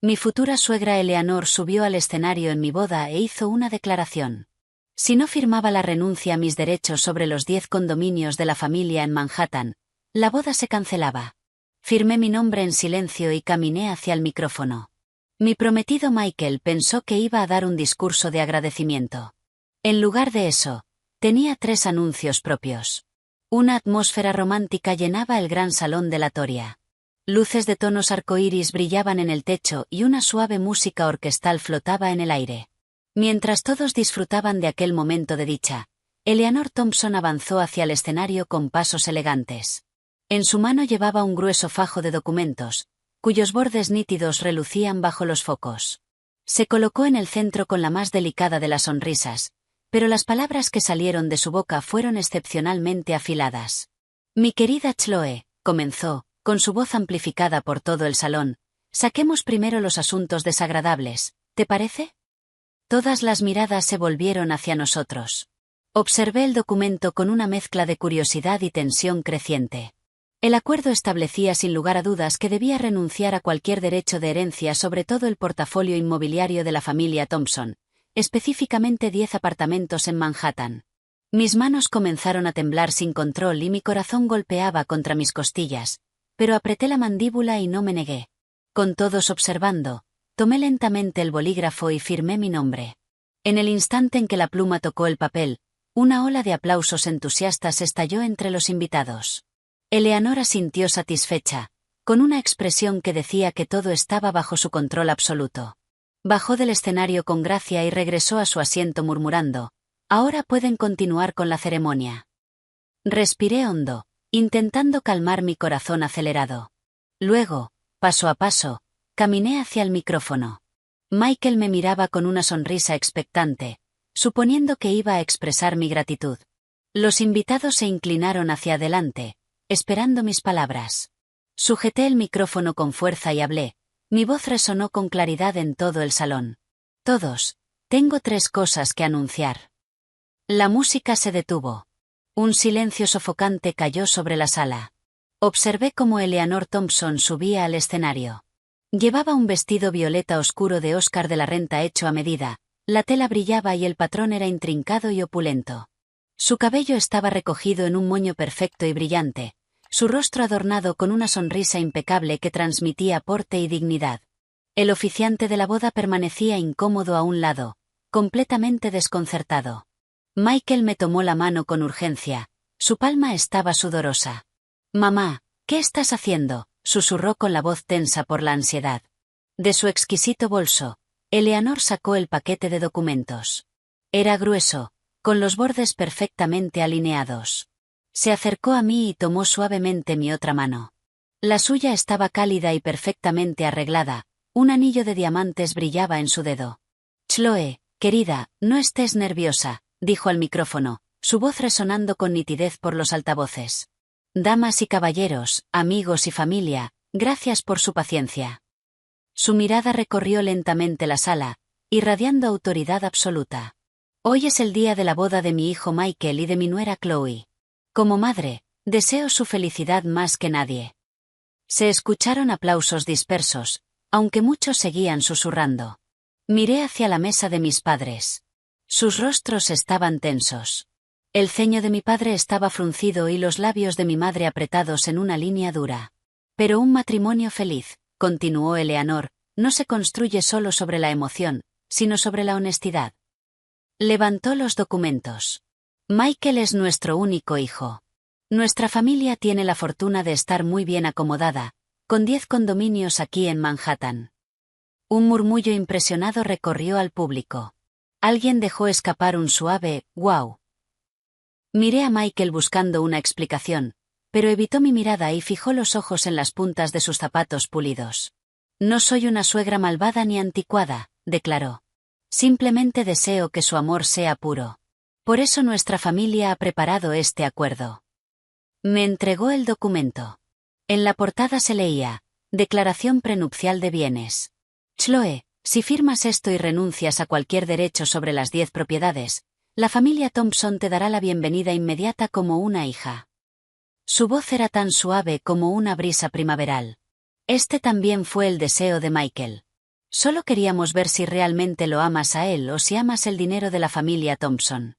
Mi futura suegra Eleanor subió al escenario en mi boda e hizo una declaración. Si no firmaba la renuncia a mis derechos sobre los 10 condominios de la familia en Manhattan, la boda se cancelaba. Firmé mi nombre en silencio y caminé hacia el micrófono. Mi prometido Michael pensó que iba a dar un discurso de agradecimiento. En lugar de eso, tenía 3 anuncios propios. Una atmósfera romántica llenaba el gran salón de la Toria. Luces de tonos arcoíris brillaban en el techo y una suave música orquestal flotaba en el aire. Mientras todos disfrutaban de aquel momento de dicha, Eleanor Thompson avanzó hacia el escenario con pasos elegantes. En su mano llevaba un grueso fajo de documentos, cuyos bordes nítidos relucían bajo los focos. Se colocó en el centro con la más delicada de las sonrisas, pero las palabras que salieron de su boca fueron excepcionalmente afiladas. Mi querida Chloe, comenzó, con su voz amplificada por todo el salón, saquemos primero los asuntos desagradables, ¿te parece? Todas las miradas se volvieron hacia nosotros. Observé el documento con una mezcla de curiosidad y tensión creciente. El acuerdo establecía sin lugar a dudas que debía renunciar a cualquier derecho de herencia sobre todo el portafolio inmobiliario de la familia Thompson, específicamente 10 apartamentos en Manhattan. Mis manos comenzaron a temblar sin control y mi corazón golpeaba contra mis costillas, pero apreté la mandíbula y no me negué. Con todos observando, tomé lentamente el bolígrafo y firmé mi nombre. En el instante en que la pluma tocó el papel, una ola de aplausos entusiastas estalló entre los invitados. Eleanor asintió satisfecha, con una expresión que decía que todo estaba bajo su control absoluto. Bajó del escenario con gracia y regresó a su asiento murmurando, «Ahora pueden continuar con la ceremonia». Respiré hondo, intentando calmar mi corazón acelerado. Luego, paso a paso, caminé hacia el micrófono. Michael me miraba con una sonrisa expectante, suponiendo que iba a expresar mi gratitud. Los invitados se inclinaron hacia adelante, esperando mis palabras. Sujeté el micrófono con fuerza y hablé. Mi voz resonó con claridad en todo el salón. Todos, tengo 3 cosas que anunciar. La música se detuvo. Un silencio sofocante cayó sobre la sala. Observé cómo Eleanor Thompson subía al escenario. Llevaba un vestido violeta oscuro de Oscar de la Renta hecho a medida, la tela brillaba y el patrón era intrincado y opulento. Su cabello estaba recogido en un moño perfecto y brillante, su rostro adornado con una sonrisa impecable que transmitía porte y dignidad. El oficiante de la boda permanecía incómodo a un lado, completamente desconcertado. Michael me tomó la mano con urgencia, su palma estaba sudorosa. «Mamá, ¿qué estás haciendo?», susurró con la voz tensa por la ansiedad. De su exquisito bolso, Eleanor sacó el paquete de documentos. Era grueso, con los bordes perfectamente alineados. Se acercó a mí y tomó suavemente mi otra mano. La suya estaba cálida y perfectamente arreglada, un anillo de diamantes brillaba en su dedo. «Chloe, querida, no estés nerviosa», dijo al micrófono, su voz resonando con nitidez por los altavoces. «Damas y caballeros, amigos y familia, gracias por su paciencia». Su mirada recorrió lentamente la sala, irradiando autoridad absoluta. «Hoy es el día de la boda de mi hijo Michael y de mi nuera Chloe. Como madre, deseo su felicidad más que nadie». Se escucharon aplausos dispersos, aunque muchos seguían susurrando. Miré hacia la mesa de mis padres. Sus rostros estaban tensos. El ceño de mi padre estaba fruncido y los labios de mi madre apretados en una línea dura. «Pero un matrimonio feliz», continuó Eleanor, «no se construye solo sobre la emoción, sino sobre la honestidad». Levantó los documentos. «Michael es nuestro único hijo. Nuestra familia tiene la fortuna de estar muy bien acomodada, con 10 condominios aquí en Manhattan». Un murmullo impresionado recorrió al público. Alguien dejó escapar un suave «wow». Miré a Michael buscando una explicación, pero evitó mi mirada y fijó los ojos en las puntas de sus zapatos pulidos. «No soy una suegra malvada ni anticuada», declaró. «Simplemente deseo que su amor sea puro. Por eso nuestra familia ha preparado este acuerdo». Me entregó el documento. En la portada se leía, «Declaración prenupcial de bienes. Chloe, si firmas esto y renuncias a cualquier derecho sobre las 10 propiedades, la familia Thompson te dará la bienvenida inmediata como una hija». Su voz era tan suave como una brisa primaveral. Este también fue el deseo de Michael. Solo queríamos ver si realmente lo amas a él o si amas el dinero de la familia Thompson.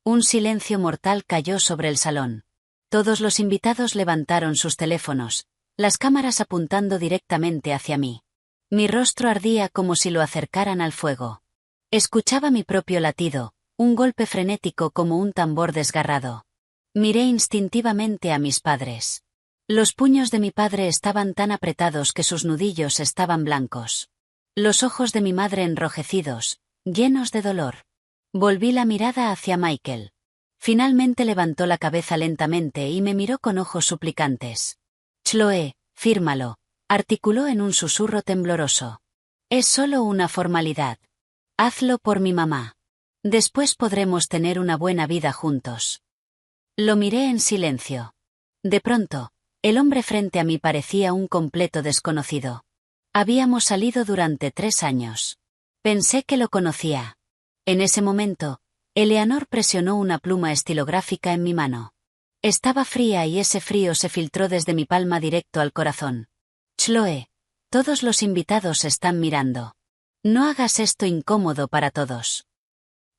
Un silencio mortal cayó sobre el salón. Todos los invitados levantaron sus teléfonos, las cámaras apuntando directamente hacia mí. Mi rostro ardía como si lo acercaran al fuego. Escuchaba mi propio latido, un golpe frenético como un tambor desgarrado. Miré instintivamente a mis padres. Los puños de mi padre estaban tan apretados que sus nudillos estaban blancos. Los ojos de mi madre enrojecidos, llenos de dolor. Volví la mirada hacia Michael. Finalmente levantó la cabeza lentamente y me miró con ojos suplicantes. Chloe, fírmalo, articuló en un susurro tembloroso. Es solo una formalidad. Hazlo por mi mamá. Después podremos tener una buena vida juntos. Lo miré en silencio. De pronto, el hombre frente a mí parecía un completo desconocido. Habíamos salido durante 3 años. Pensé que lo conocía. En ese momento, Eleanor presionó una pluma estilográfica en mi mano. Estaba fría y ese frío se filtró desde mi palma directo al corazón. Chloe, todos los invitados están mirando. No hagas esto incómodo para todos.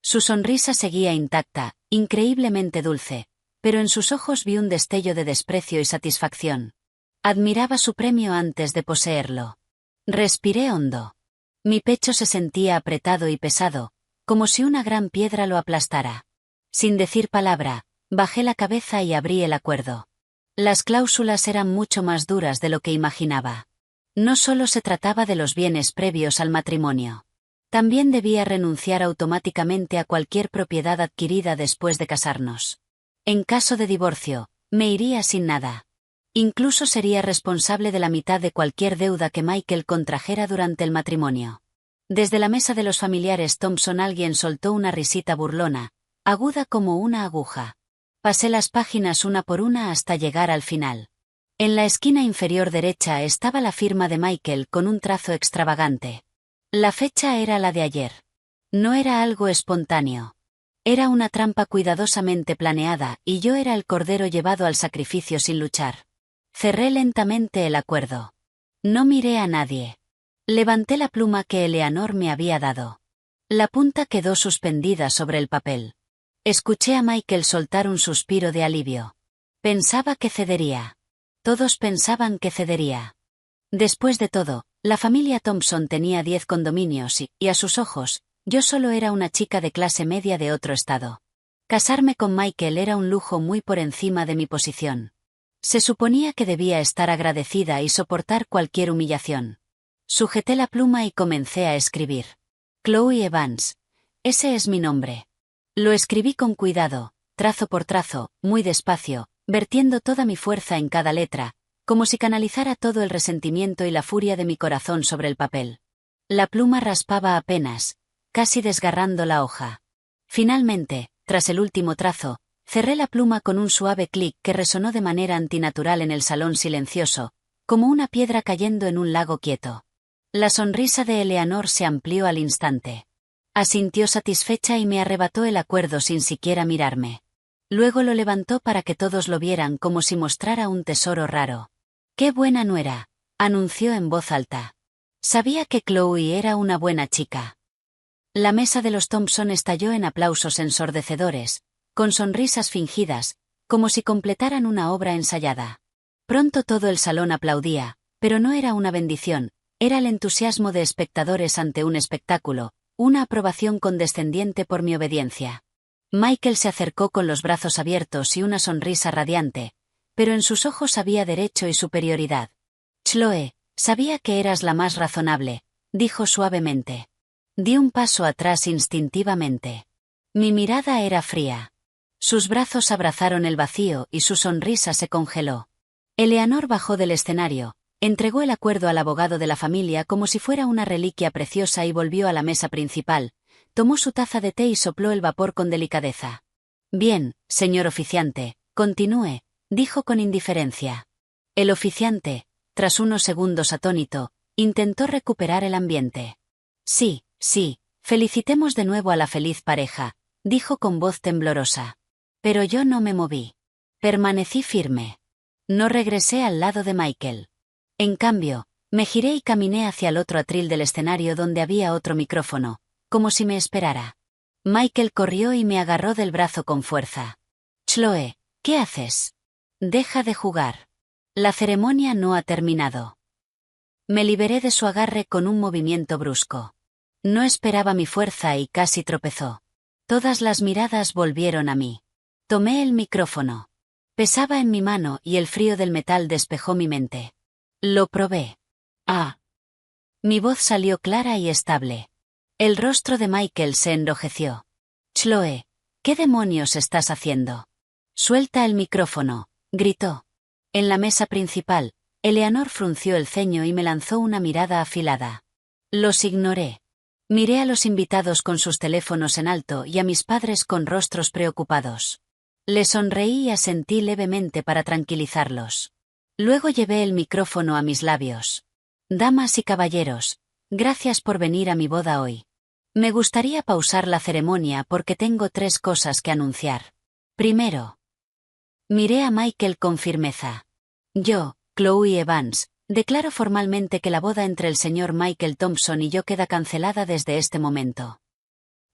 Su sonrisa seguía intacta, increíblemente dulce, pero en sus ojos vi un destello de desprecio y satisfacción. Admiraba su premio antes de poseerlo. Respiré hondo. Mi pecho se sentía apretado y pesado, como si una gran piedra lo aplastara. Sin decir palabra, bajé la cabeza y abrí el acuerdo. Las cláusulas eran mucho más duras de lo que imaginaba. No solo se trataba de los bienes previos al matrimonio. También debía renunciar automáticamente a cualquier propiedad adquirida después de casarnos. En caso de divorcio, me iría sin nada. Incluso sería responsable de la mitad de cualquier deuda que Michael contrajera durante el matrimonio. Desde la mesa de los familiares Thompson alguien soltó una risita burlona, aguda como una aguja. Pasé las páginas una por una hasta llegar al final. En la esquina inferior derecha estaba la firma de Michael con un trazo extravagante. La fecha era la de ayer. No era algo espontáneo. Era una trampa cuidadosamente planeada y yo era el cordero llevado al sacrificio sin luchar. Cerré lentamente el acuerdo. No miré a nadie. Levanté la pluma que Eleanor me había dado. La punta quedó suspendida sobre el papel. Escuché a Michael soltar un suspiro de alivio. Pensaba que cedería. Todos pensaban que cedería. Después de todo, la familia Thompson tenía 10 condominios y a sus ojos, yo solo era una chica de clase media de otro estado. Casarme con Michael era un lujo muy por encima de mi posición. Se suponía que debía estar agradecida y soportar cualquier humillación. Sujeté la pluma y comencé a escribir. Chloe Evans. Ese es mi nombre. Lo escribí con cuidado, trazo por trazo, muy despacio, vertiendo toda mi fuerza en cada letra, como si canalizara todo el resentimiento y la furia de mi corazón sobre el papel. La pluma raspaba apenas, casi desgarrando la hoja. Finalmente, tras el último trazo, cerré la pluma con un suave clic que resonó de manera antinatural en el salón silencioso, como una piedra cayendo en un lago quieto. La sonrisa de Eleanor se amplió al instante. Asintió satisfecha y me arrebató el acuerdo sin siquiera mirarme. Luego lo levantó para que todos lo vieran como si mostrara un tesoro raro. ¡Qué buena nuera!, anunció en voz alta. Sabía que Chloe era una buena chica. La mesa de los Thompson estalló en aplausos ensordecedores, con sonrisas fingidas, como si completaran una obra ensayada. Pronto todo el salón aplaudía, pero no era una bendición, era el entusiasmo de espectadores ante un espectáculo, una aprobación condescendiente por mi obediencia. Michael se acercó con los brazos abiertos y una sonrisa radiante, pero en sus ojos había derecho y superioridad. Chloe, sabía que eras la más razonable, dijo suavemente. Di un paso atrás instintivamente. Mi mirada era fría. Sus brazos abrazaron el vacío y su sonrisa se congeló. Eleanor bajó del escenario, entregó el acuerdo al abogado de la familia como si fuera una reliquia preciosa y volvió a la mesa principal, tomó su taza de té y sopló el vapor con delicadeza. Bien, señor oficiante, continúe, dijo con indiferencia. El oficiante, tras unos segundos atónito, intentó recuperar el ambiente. Sí, felicitemos de nuevo a la feliz pareja, dijo con voz temblorosa. Pero yo no me moví. Permanecí firme. No regresé al lado de Michael. En cambio, Me giré y caminé hacia el otro atril del escenario donde había otro micrófono, como si me esperara. Michael corrió y me agarró del brazo con fuerza. Chloe, ¿qué haces? Deja de jugar. La ceremonia no ha terminado. Me liberé de su agarre con un movimiento brusco. No esperaba mi fuerza y casi tropezó. Todas las miradas volvieron a mí. Tomé el micrófono. Pesaba en mi mano y el frío del metal despejó mi mente. Lo probé. Ah. Mi voz salió clara y estable. El rostro de Michael se enrojeció. Chloe, ¿qué demonios estás haciendo? Suelta el micrófono, gritó. En la mesa principal, Eleanor frunció el ceño y me lanzó una mirada afilada. Los ignoré. Miré a los invitados con sus teléfonos en alto y a mis padres con rostros preocupados. Le sonreí y asentí levemente para tranquilizarlos. Luego llevé el micrófono a mis labios. Damas y caballeros, gracias por venir a mi boda hoy. Me gustaría pausar la ceremonia porque tengo 3 cosas que anunciar. Primero. Miré a Michael con firmeza. Yo, Chloe Evans, declaro formalmente que la boda entre el señor Michael Thompson y yo queda cancelada desde este momento.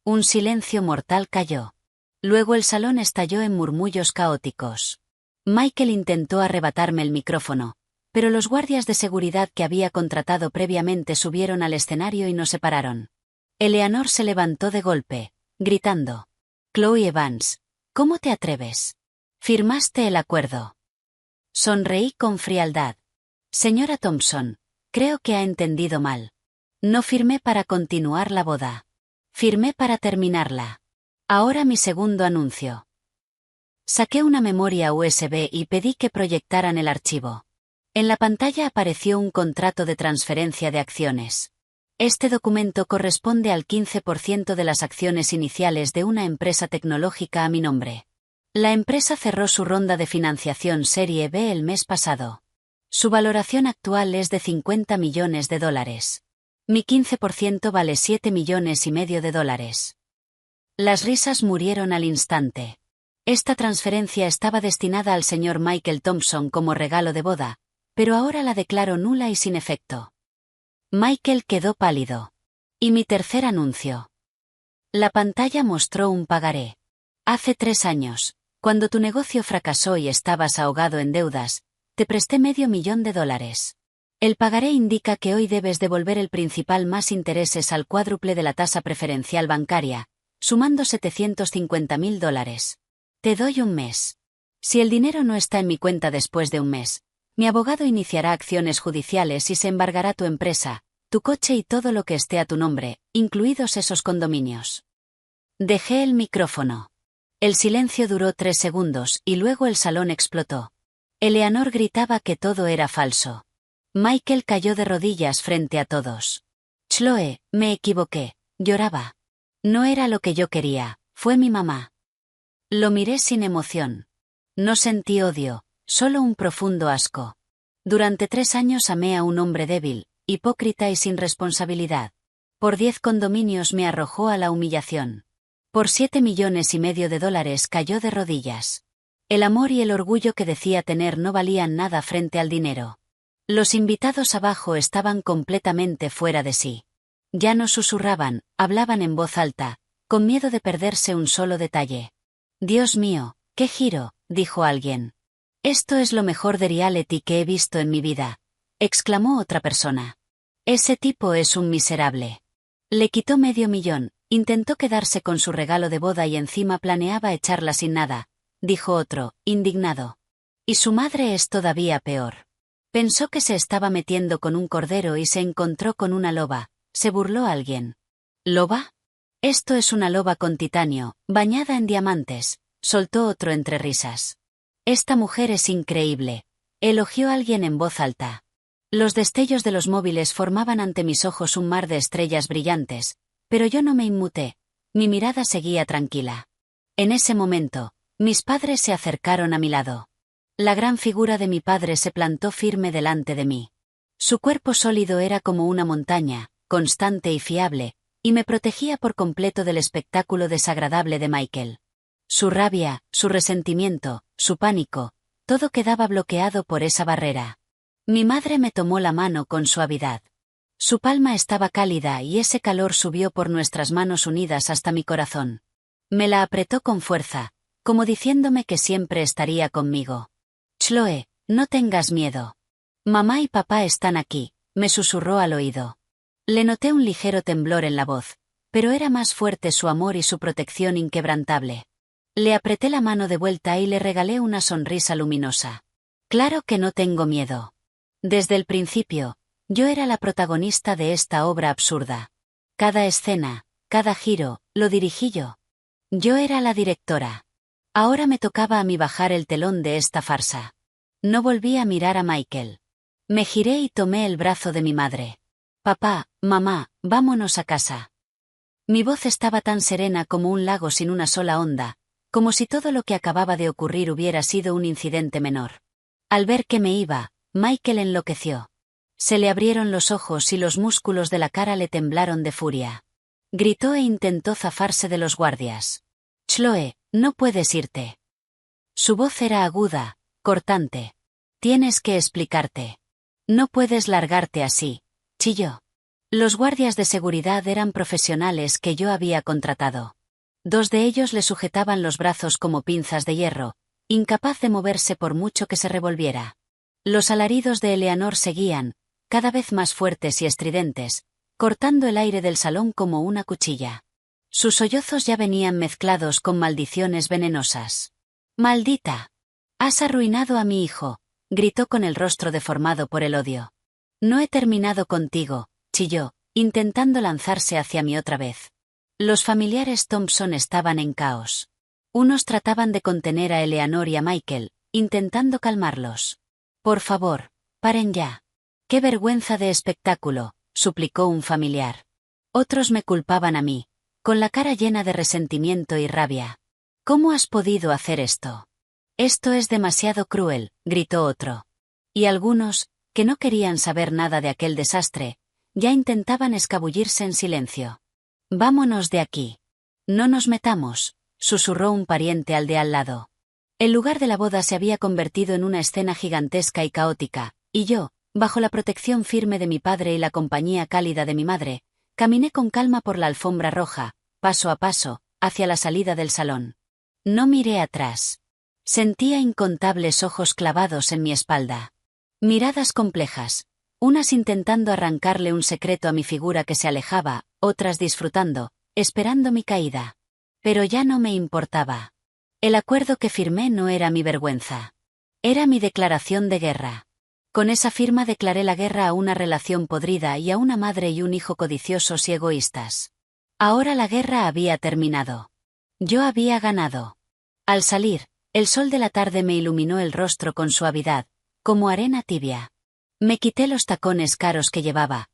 Un silencio mortal cayó. Luego el salón estalló en murmullos caóticos. Michael intentó arrebatarme el micrófono, pero los guardias de seguridad que había contratado previamente subieron al escenario y nos separaron. Eleanor se levantó de golpe, gritando. Chloe Evans, ¿cómo te atreves? Firmaste el acuerdo. Sonreí con frialdad. Señora Thompson, creo que ha entendido mal. No firmé para continuar la boda. Firmé para terminarla. Ahora mi segundo anuncio. Saqué una memoria USB y pedí que proyectaran el archivo. En la pantalla apareció un contrato de transferencia de acciones. Este documento corresponde al 15% de las acciones iniciales de una empresa tecnológica a mi nombre. La empresa cerró su ronda de financiación Serie B el mes pasado. Su valoración actual es de $50 millones. Mi 15% vale $7,5 millones. Las risas murieron al instante. Esta transferencia estaba destinada al señor Michael Thompson como regalo de boda, pero ahora la declaro nula y sin efecto. Michael quedó pálido. Y mi tercer anuncio. La pantalla mostró un pagaré. Hace 3 años, cuando tu negocio fracasó y estabas ahogado en deudas, te presté $500,000. El pagaré indica que hoy debes devolver el principal más intereses al cuádruple de la tasa preferencial bancaria, sumando $750,000. Te doy un mes. Si el dinero no está en mi cuenta después de un mes, mi abogado iniciará acciones judiciales y se embargará tu empresa, tu coche y todo lo que esté a tu nombre, incluidos esos condominios. Dejé el micrófono. El silencio duró 3 segundos y luego el salón explotó. Eleanor gritaba que todo era falso. Michael cayó de rodillas frente a todos. Chloe, me equivoqué, lloraba. No era lo que yo quería, fue mi mamá. Lo miré sin emoción. No sentí odio, solo un profundo asco. Durante 3 años amé a un hombre débil, hipócrita y sin responsabilidad. Por 10 condominios me arrojó a la humillación. Por $7,5 millones cayó de rodillas. El amor y el orgullo que decía tener no valían nada frente al dinero. Los invitados abajo estaban completamente fuera de sí. Ya no susurraban, hablaban en voz alta, con miedo de perderse un solo detalle. Dios mío, qué giro, dijo alguien. Esto es lo mejor de reality que he visto en mi vida, exclamó otra persona. Ese tipo es un miserable. Le quitó $500,000, intentó quedarse con su regalo de boda y encima planeaba echarla sin nada, dijo otro, indignado. Y su madre es todavía peor. Pensó que se estaba metiendo con un cordero y se encontró con una loba, se burló alguien. ¿Loba? Esto es una loba con titanio, bañada en diamantes, soltó otro entre risas. Esta mujer es increíble, elogió alguien en voz alta. Los destellos de los móviles formaban ante mis ojos un mar de estrellas brillantes, pero yo no me inmuté, mi mirada seguía tranquila. En ese momento, mis padres se acercaron a mi lado. La gran figura de mi padre se plantó firme delante de mí. Su cuerpo sólido era como una montaña, constante y fiable, y me protegía por completo del espectáculo desagradable de Michael. Su rabia, su resentimiento, su pánico, todo quedaba bloqueado por esa barrera. Mi madre me tomó la mano con suavidad. Su palma estaba cálida y ese calor subió por nuestras manos unidas hasta mi corazón. Me la apretó con fuerza, como diciéndome que siempre estaría conmigo. Chloe, no tengas miedo. Mamá y papá están aquí, me susurró al oído. Le noté un ligero temblor en la voz, pero era más fuerte su amor y su protección inquebrantable. Le apreté la mano de vuelta y le regalé una sonrisa luminosa. Claro que no tengo miedo. Desde el principio, yo era la protagonista de esta obra absurda. Cada escena, cada giro, lo dirigí yo. Yo era la directora. Ahora me tocaba a mí bajar el telón de esta farsa. No volví a mirar a Michael. Me giré y tomé el brazo de mi madre. Papá, mamá, vámonos a casa. Mi voz estaba tan serena como un lago sin una sola onda, como si todo lo que acababa de ocurrir hubiera sido un incidente menor. Al ver que me iba, Michael enloqueció. Se le abrieron los ojos y los músculos de la cara le temblaron de furia. Gritó e intentó zafarse de los guardias. Chloe, no puedes irte. Su voz era aguda, cortante. Tienes que explicarte. No puedes largarte así, chilló. Los guardias de seguridad eran profesionales que yo había contratado. 2 de ellos le sujetaban los brazos como pinzas de hierro, incapaz de moverse por mucho que se revolviera. Los alaridos de Eleanor seguían, cada vez más fuertes y estridentes, cortando el aire del salón como una cuchilla. Sus sollozos ya venían mezclados con maldiciones venenosas. «¡Maldita! Has arruinado a mi hijo», gritó con el rostro deformado por el odio. «No he terminado contigo», chilló, intentando lanzarse hacia mí otra vez. Los familiares Thompson estaban en caos. Unos trataban de contener a Eleanor y a Michael, intentando calmarlos. «Por favor, paren ya. ¡Qué vergüenza de espectáculo!», suplicó un familiar. Otros me culpaban a mí, con la cara llena de resentimiento y rabia. «¿Cómo has podido hacer esto? Esto es demasiado cruel», gritó otro. Y algunos, que no querían saber nada de aquel desastre, ya intentaban escabullirse en silencio. «Vámonos de aquí. No nos metamos», susurró un pariente al de al lado. El lugar de la boda se había convertido en una escena gigantesca y caótica, y yo, bajo la protección firme de mi padre y la compañía cálida de mi madre, caminé con calma por la alfombra roja, paso a paso, hacia la salida del salón. No miré atrás. Sentía incontables ojos clavados en mi espalda. Miradas complejas, unas intentando arrancarle un secreto a mi figura que se alejaba, otras disfrutando, esperando mi caída. Pero ya no me importaba. El acuerdo que firmé no era mi vergüenza. Era mi declaración de guerra. Con esa firma declaré la guerra a una relación podrida y a una madre y un hijo codiciosos y egoístas. Ahora la guerra había terminado. Yo había ganado. Al salir, el sol de la tarde me iluminó el rostro con suavidad, como arena tibia. Me quité los tacones caros que llevaba.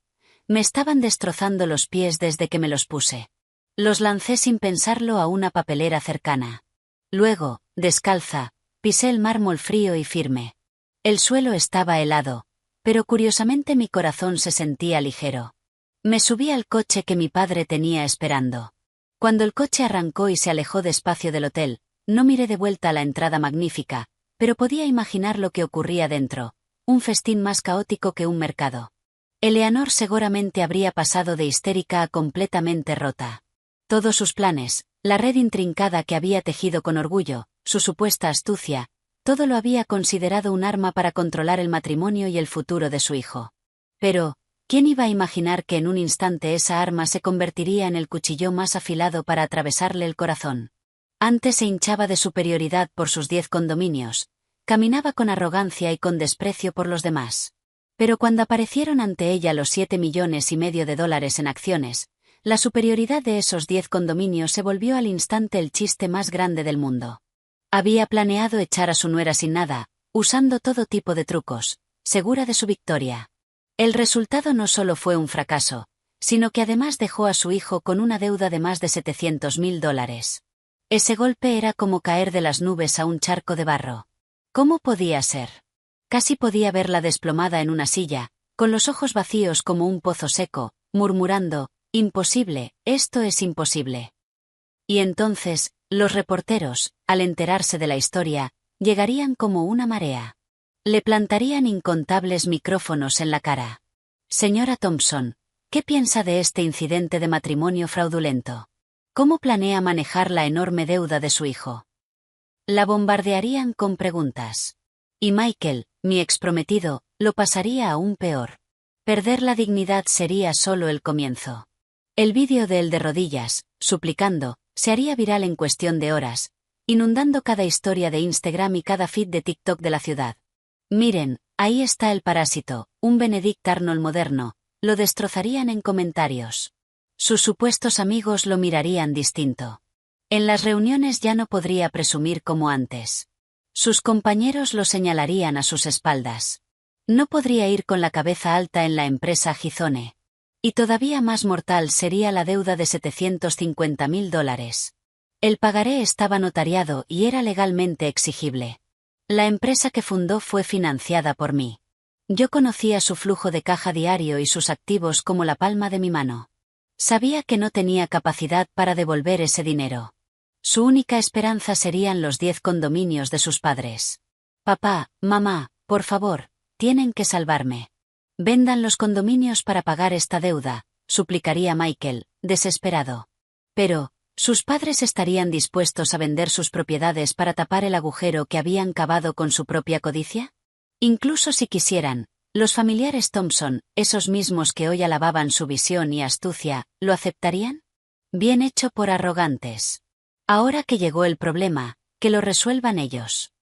Me estaban destrozando los pies desde que me los puse. Los lancé sin pensarlo a una papelera cercana. Luego, descalza, pisé el mármol frío y firme. El suelo estaba helado, pero curiosamente mi corazón se sentía ligero. Me subí al coche que mi padre tenía esperando. Cuando el coche arrancó y se alejó despacio del hotel, no miré de vuelta a la entrada magnífica, pero podía imaginar lo que ocurría dentro, un festín más caótico que un mercado. Eleanor seguramente habría pasado de histérica a completamente rota. Todos sus planes, la red intrincada que había tejido con orgullo, su supuesta astucia, todo lo había considerado un arma para controlar el matrimonio y el futuro de su hijo. Pero, ¿quién iba a imaginar que en un instante esa arma se convertiría en el cuchillo más afilado para atravesarle el corazón? Antes se hinchaba de superioridad por sus 10 condominios, caminaba con arrogancia y con desprecio por los demás. Pero cuando aparecieron ante ella los $7,5 millones en acciones, la superioridad de esos 10 condominios se volvió al instante el chiste más grande del mundo. Había planeado echar a su nuera sin nada, usando todo tipo de trucos, segura de su victoria. El resultado no solo fue un fracaso, sino que además dejó a su hijo con una deuda de más de $700,000. Ese golpe era como caer de las nubes a un charco de barro. ¿Cómo podía ser? Casi podía verla desplomada en una silla, con los ojos vacíos como un pozo seco, murmurando: «Imposible, esto es imposible». Y entonces, los reporteros, al enterarse de la historia, llegarían como una marea. Le plantarían incontables micrófonos en la cara. Señora Thompson, ¿qué piensa de este incidente de matrimonio fraudulento? ¿Cómo planea manejar la enorme deuda de su hijo? La bombardearían con preguntas. Y Michael, mi exprometido, lo pasaría aún peor. Perder la dignidad sería solo el comienzo. El vídeo de él de rodillas, suplicando, se haría viral en cuestión de horas, inundando cada historia de Instagram y cada feed de TikTok de la ciudad. Miren, ahí está el parásito, un Benedict Arnold moderno, lo destrozarían en comentarios. Sus supuestos amigos lo mirarían distinto. En las reuniones ya no podría presumir como antes. Sus compañeros lo señalarían a sus espaldas. No podría ir con la cabeza alta en la empresa Gizone. Y todavía más mortal sería la deuda de $750.000. El pagaré estaba notariado y era legalmente exigible. La empresa que fundó fue financiada por mí. Yo conocía su flujo de caja diario y sus activos como la palma de mi mano. Sabía que no tenía capacidad para devolver ese dinero. Su única esperanza serían los 10 condominios de sus padres. Papá, mamá, por favor, tienen que salvarme. Vendan los condominios para pagar esta deuda, suplicaría Michael, desesperado. Pero, ¿sus padres estarían dispuestos a vender sus propiedades para tapar el agujero que habían cavado con su propia codicia? Incluso si quisieran, los familiares Thompson, esos mismos que hoy alababan su visión y astucia, ¿lo aceptarían? Bien hecho por arrogantes. Ahora que llegó el problema, que lo resuelvan ellos.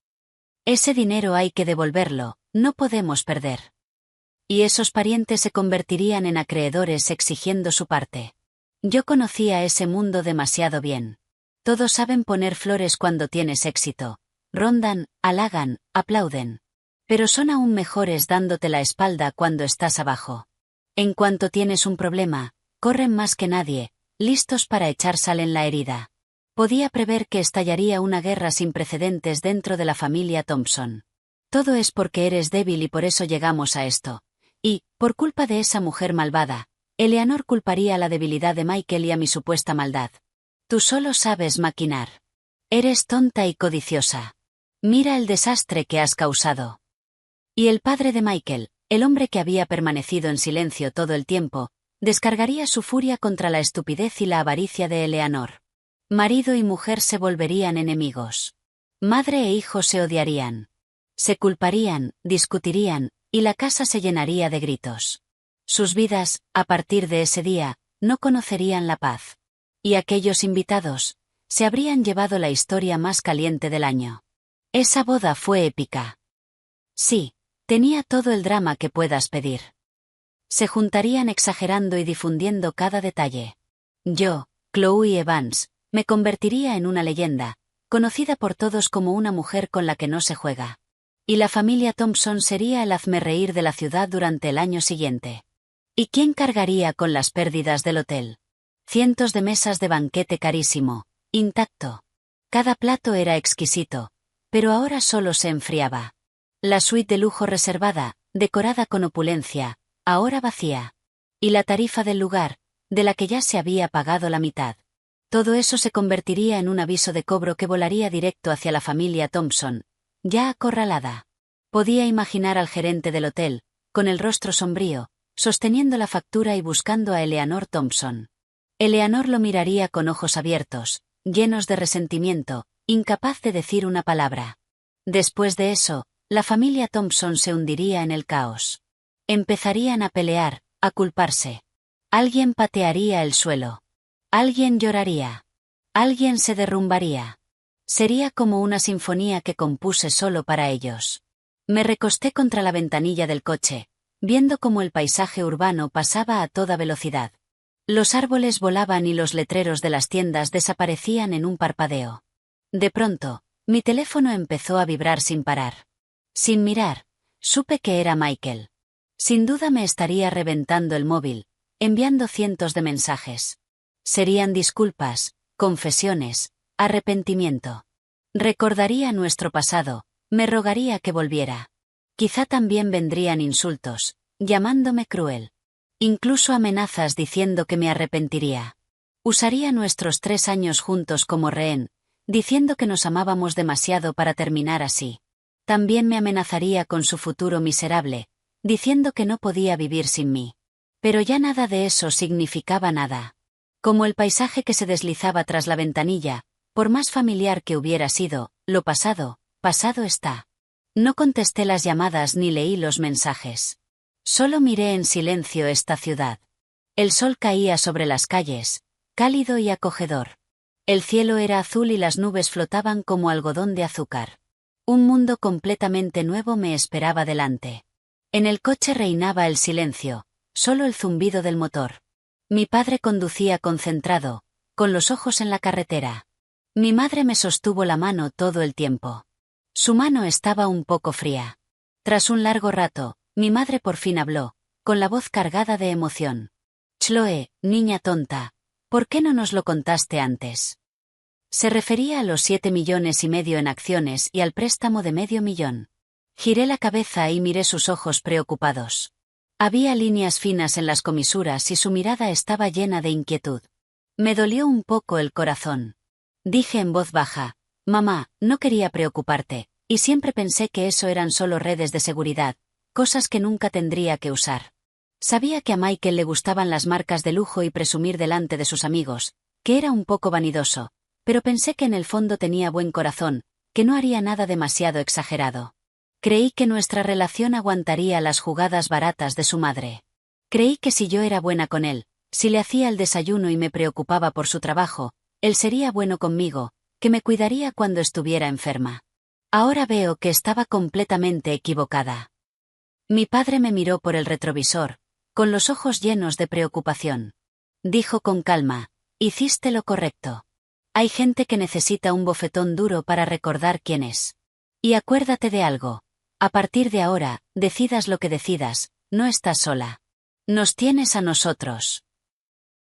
Ese dinero hay que devolverlo, no podemos perder. Y esos parientes se convertirían en acreedores exigiendo su parte. Yo conocía ese mundo demasiado bien. Todos saben poner flores cuando tienes éxito. Rondan, halagan, aplauden. Pero son aún mejores dándote la espalda cuando estás abajo. En cuanto tienes un problema, corren más que nadie, listos para echar sal en la herida. Podía prever que estallaría una guerra sin precedentes dentro de la familia Thompson. Todo es porque eres débil y por eso llegamos a esto. Y, por culpa de esa mujer malvada, Eleanor culparía a la debilidad de Michael y a mi supuesta maldad. Tú solo sabes maquinar. Eres tonta y codiciosa. Mira el desastre que has causado. Y el padre de Michael, el hombre que había permanecido en silencio todo el tiempo, descargaría su furia contra la estupidez y la avaricia de Eleanor. Marido y mujer se volverían enemigos. Madre e hijo se odiarían. Se culparían, discutirían, y la casa se llenaría de gritos. Sus vidas, a partir de ese día, no conocerían la paz. Y aquellos invitados, se habrían llevado la historia más caliente del año. Esa boda fue épica. Sí, tenía todo el drama que puedas pedir. Se juntarían exagerando y difundiendo cada detalle. Yo, Chloe Evans, me convertiría en una leyenda, conocida por todos como una mujer con la que no se juega. Y la familia Thompson sería el hazmerreír de la ciudad durante el año siguiente. ¿Y quién cargaría con las pérdidas del hotel? Cientos de mesas de banquete carísimo, intacto. Cada plato era exquisito, pero ahora solo se enfriaba. La suite de lujo reservada, decorada con opulencia, ahora vacía. Y la tarifa del lugar, de la que ya se había pagado la mitad. Todo eso se convertiría en un aviso de cobro que volaría directo hacia la familia Thompson, ya acorralada. Podía imaginar al gerente del hotel, con el rostro sombrío, sosteniendo la factura y buscando a Eleanor Thompson. Eleanor lo miraría con ojos abiertos, llenos de resentimiento, incapaz de decir una palabra. Después de eso, la familia Thompson se hundiría en el caos. Empezarían a pelear, a culparse. Alguien patearía el suelo. Alguien lloraría. Alguien se derrumbaría. Sería como una sinfonía que compuse solo para ellos. Me recosté contra la ventanilla del coche, viendo cómo el paisaje urbano pasaba a toda velocidad. Los árboles volaban y los letreros de las tiendas desaparecían en un parpadeo. De pronto, mi teléfono empezó a vibrar sin parar. Sin mirar, supe que era Michael. Sin duda me estaría reventando el móvil, enviando cientos de mensajes. Serían disculpas, confesiones, arrepentimiento. Recordaría nuestro pasado, me rogaría que volviera. Quizá también vendrían insultos, llamándome cruel. Incluso amenazas diciendo que me arrepentiría. Usaría nuestros 3 años juntos como rehén, diciendo que nos amábamos demasiado para terminar así. También me amenazaría con su futuro miserable, diciendo que no podía vivir sin mí. Pero ya nada de eso significaba nada. Como el paisaje que se deslizaba tras la ventanilla, por más familiar que hubiera sido, lo pasado, pasado está. No contesté las llamadas ni leí los mensajes. Solo miré en silencio esta ciudad. El sol caía sobre las calles, cálido y acogedor. El cielo era azul y las nubes flotaban como algodón de azúcar. Un mundo completamente nuevo me esperaba delante. En el coche reinaba el silencio, solo el zumbido del motor. Mi padre conducía concentrado, con los ojos en la carretera. Mi madre me sostuvo la mano todo el tiempo. Su mano estaba un poco fría. Tras un largo rato, mi madre por fin habló, con la voz cargada de emoción. Chloe, niña tonta, ¿por qué no nos lo contaste antes? Se refería a los 7,5 millones en acciones y al préstamo de $500,000. Giré la cabeza y miré sus ojos preocupados. Había líneas finas en las comisuras y su mirada estaba llena de inquietud. Me dolió un poco el corazón. Dije en voz baja, mamá, no quería preocuparte, y siempre pensé que eso eran solo redes de seguridad, cosas que nunca tendría que usar. Sabía que a Michael le gustaban las marcas de lujo y presumir delante de sus amigos, que era un poco vanidoso, pero pensé que en el fondo tenía buen corazón, que no haría nada demasiado exagerado. Creí que nuestra relación aguantaría las jugadas baratas de su madre. Creí que si yo era buena con él, si le hacía el desayuno y me preocupaba por su trabajo, él sería bueno conmigo, que me cuidaría cuando estuviera enferma. Ahora veo que estaba completamente equivocada. Mi padre me miró por el retrovisor, con los ojos llenos de preocupación. Dijo con calma, hiciste lo correcto. Hay gente que necesita un bofetón duro para recordar quién es. Y acuérdate de algo. A partir de ahora, decidas lo que decidas, no estás sola. Nos tienes a nosotros.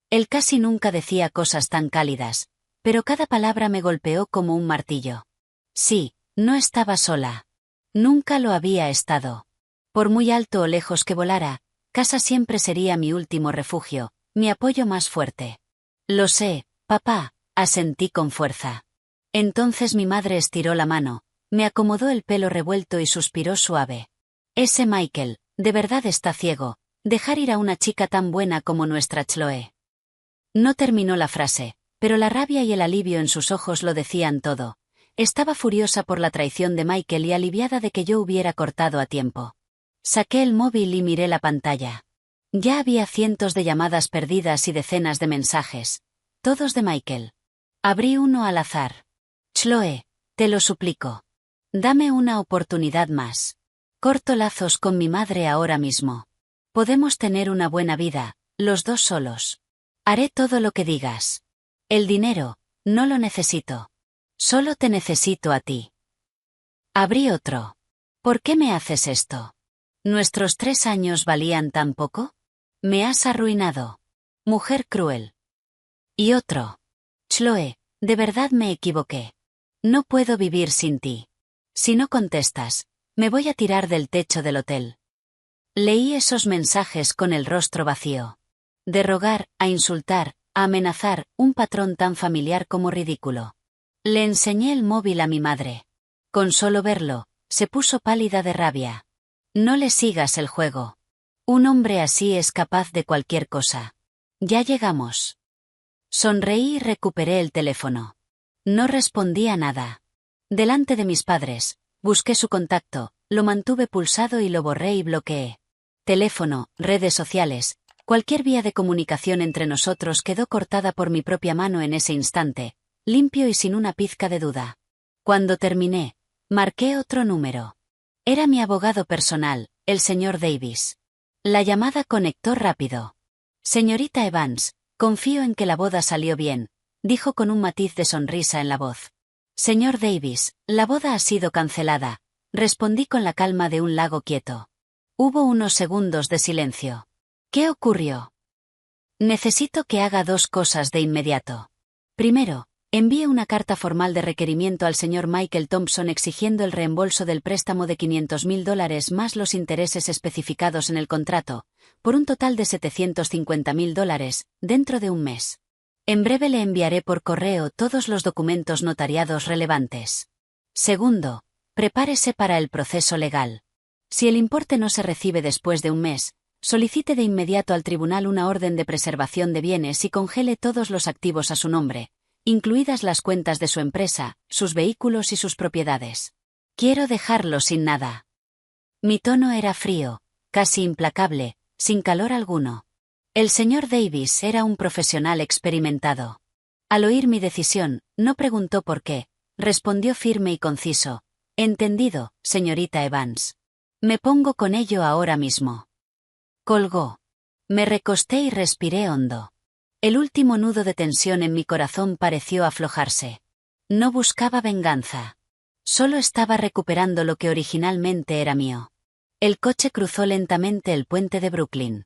Él casi nunca decía cosas tan cálidas, pero cada palabra me golpeó como un martillo. Sí, no estaba sola. Nunca lo había estado. Por muy alto o lejos que volara, casa siempre sería mi último refugio, mi apoyo más fuerte. Lo sé, papá, asentí con fuerza. Entonces mi madre estiró la mano, me acomodó el pelo revuelto y suspiró suave. Ese Michael, de verdad está ciego, dejar ir a una chica tan buena como nuestra Chloe. No terminó la frase, pero la rabia y el alivio en sus ojos lo decían todo. Estaba furiosa por la traición de Michael y aliviada de que yo hubiera cortado a tiempo. Saqué el móvil y miré la pantalla. Ya había cientos de llamadas perdidas y decenas de mensajes, todos de Michael. Abrí uno al azar. Chloe, te lo suplico. Dame una oportunidad más. Corto lazos con mi madre ahora mismo. Podemos tener una buena vida, los dos solos. Haré todo lo que digas. El dinero, no lo necesito. Solo te necesito a ti. Abrí otro. ¿Por qué me haces esto? ¿Nuestros 3 años valían tan poco? Me has arruinado. Mujer cruel. Y otro. Chloe, de verdad me equivoqué. No puedo vivir sin ti. Si no contestas, me voy a tirar del techo del hotel. Leí esos mensajes con el rostro vacío. De rogar, a insultar, a amenazar, un patrón tan familiar como ridículo. Le enseñé el móvil a mi madre. Con solo verlo, se puso pálida de rabia. No le sigas el juego. Un hombre así es capaz de cualquier cosa. Ya llegamos. Sonreí y recuperé el teléfono. No respondía nada. Delante de mis padres, busqué su contacto, lo mantuve pulsado y lo borré y bloqueé. Teléfono, redes sociales, cualquier vía de comunicación entre nosotros quedó cortada por mi propia mano en ese instante, limpio y sin una pizca de duda. Cuando terminé, marqué otro número. Era mi abogado personal, el señor Davis. La llamada conectó rápido. Señorita Evans, confío en que la boda salió bien, dijo con un matiz de sonrisa en la voz. Señor Davis, la boda ha sido cancelada, respondí con la calma de un lago quieto. Hubo unos segundos de silencio. ¿Qué ocurrió? Necesito que haga 2 cosas de inmediato. Primero, envíe una carta formal de requerimiento al señor Michael Thompson exigiendo el reembolso del préstamo de $500,000 más los intereses especificados en el contrato, por un total de $750,000, dentro de un mes. En breve le enviaré por correo todos los documentos notariados relevantes. Segundo, Prepárese para el proceso legal. Si el importe no se recibe después de un mes, solicite de inmediato al tribunal una orden de preservación de bienes y congele todos los activos a su nombre, incluidas las cuentas de su empresa, sus vehículos y sus propiedades. Quiero dejarlo sin nada. Mi tono era frío, casi implacable, sin calor alguno. El señor Davis era un profesional experimentado. Al oír mi decisión, no preguntó por qué, respondió firme y conciso: entendido, señorita Evans. Me pongo con ello ahora mismo. Colgó. Me recosté y respiré hondo. El último nudo de tensión en mi corazón pareció aflojarse. No buscaba venganza. Solo estaba recuperando lo que originalmente era mío. El coche cruzó lentamente el puente de Brooklyn.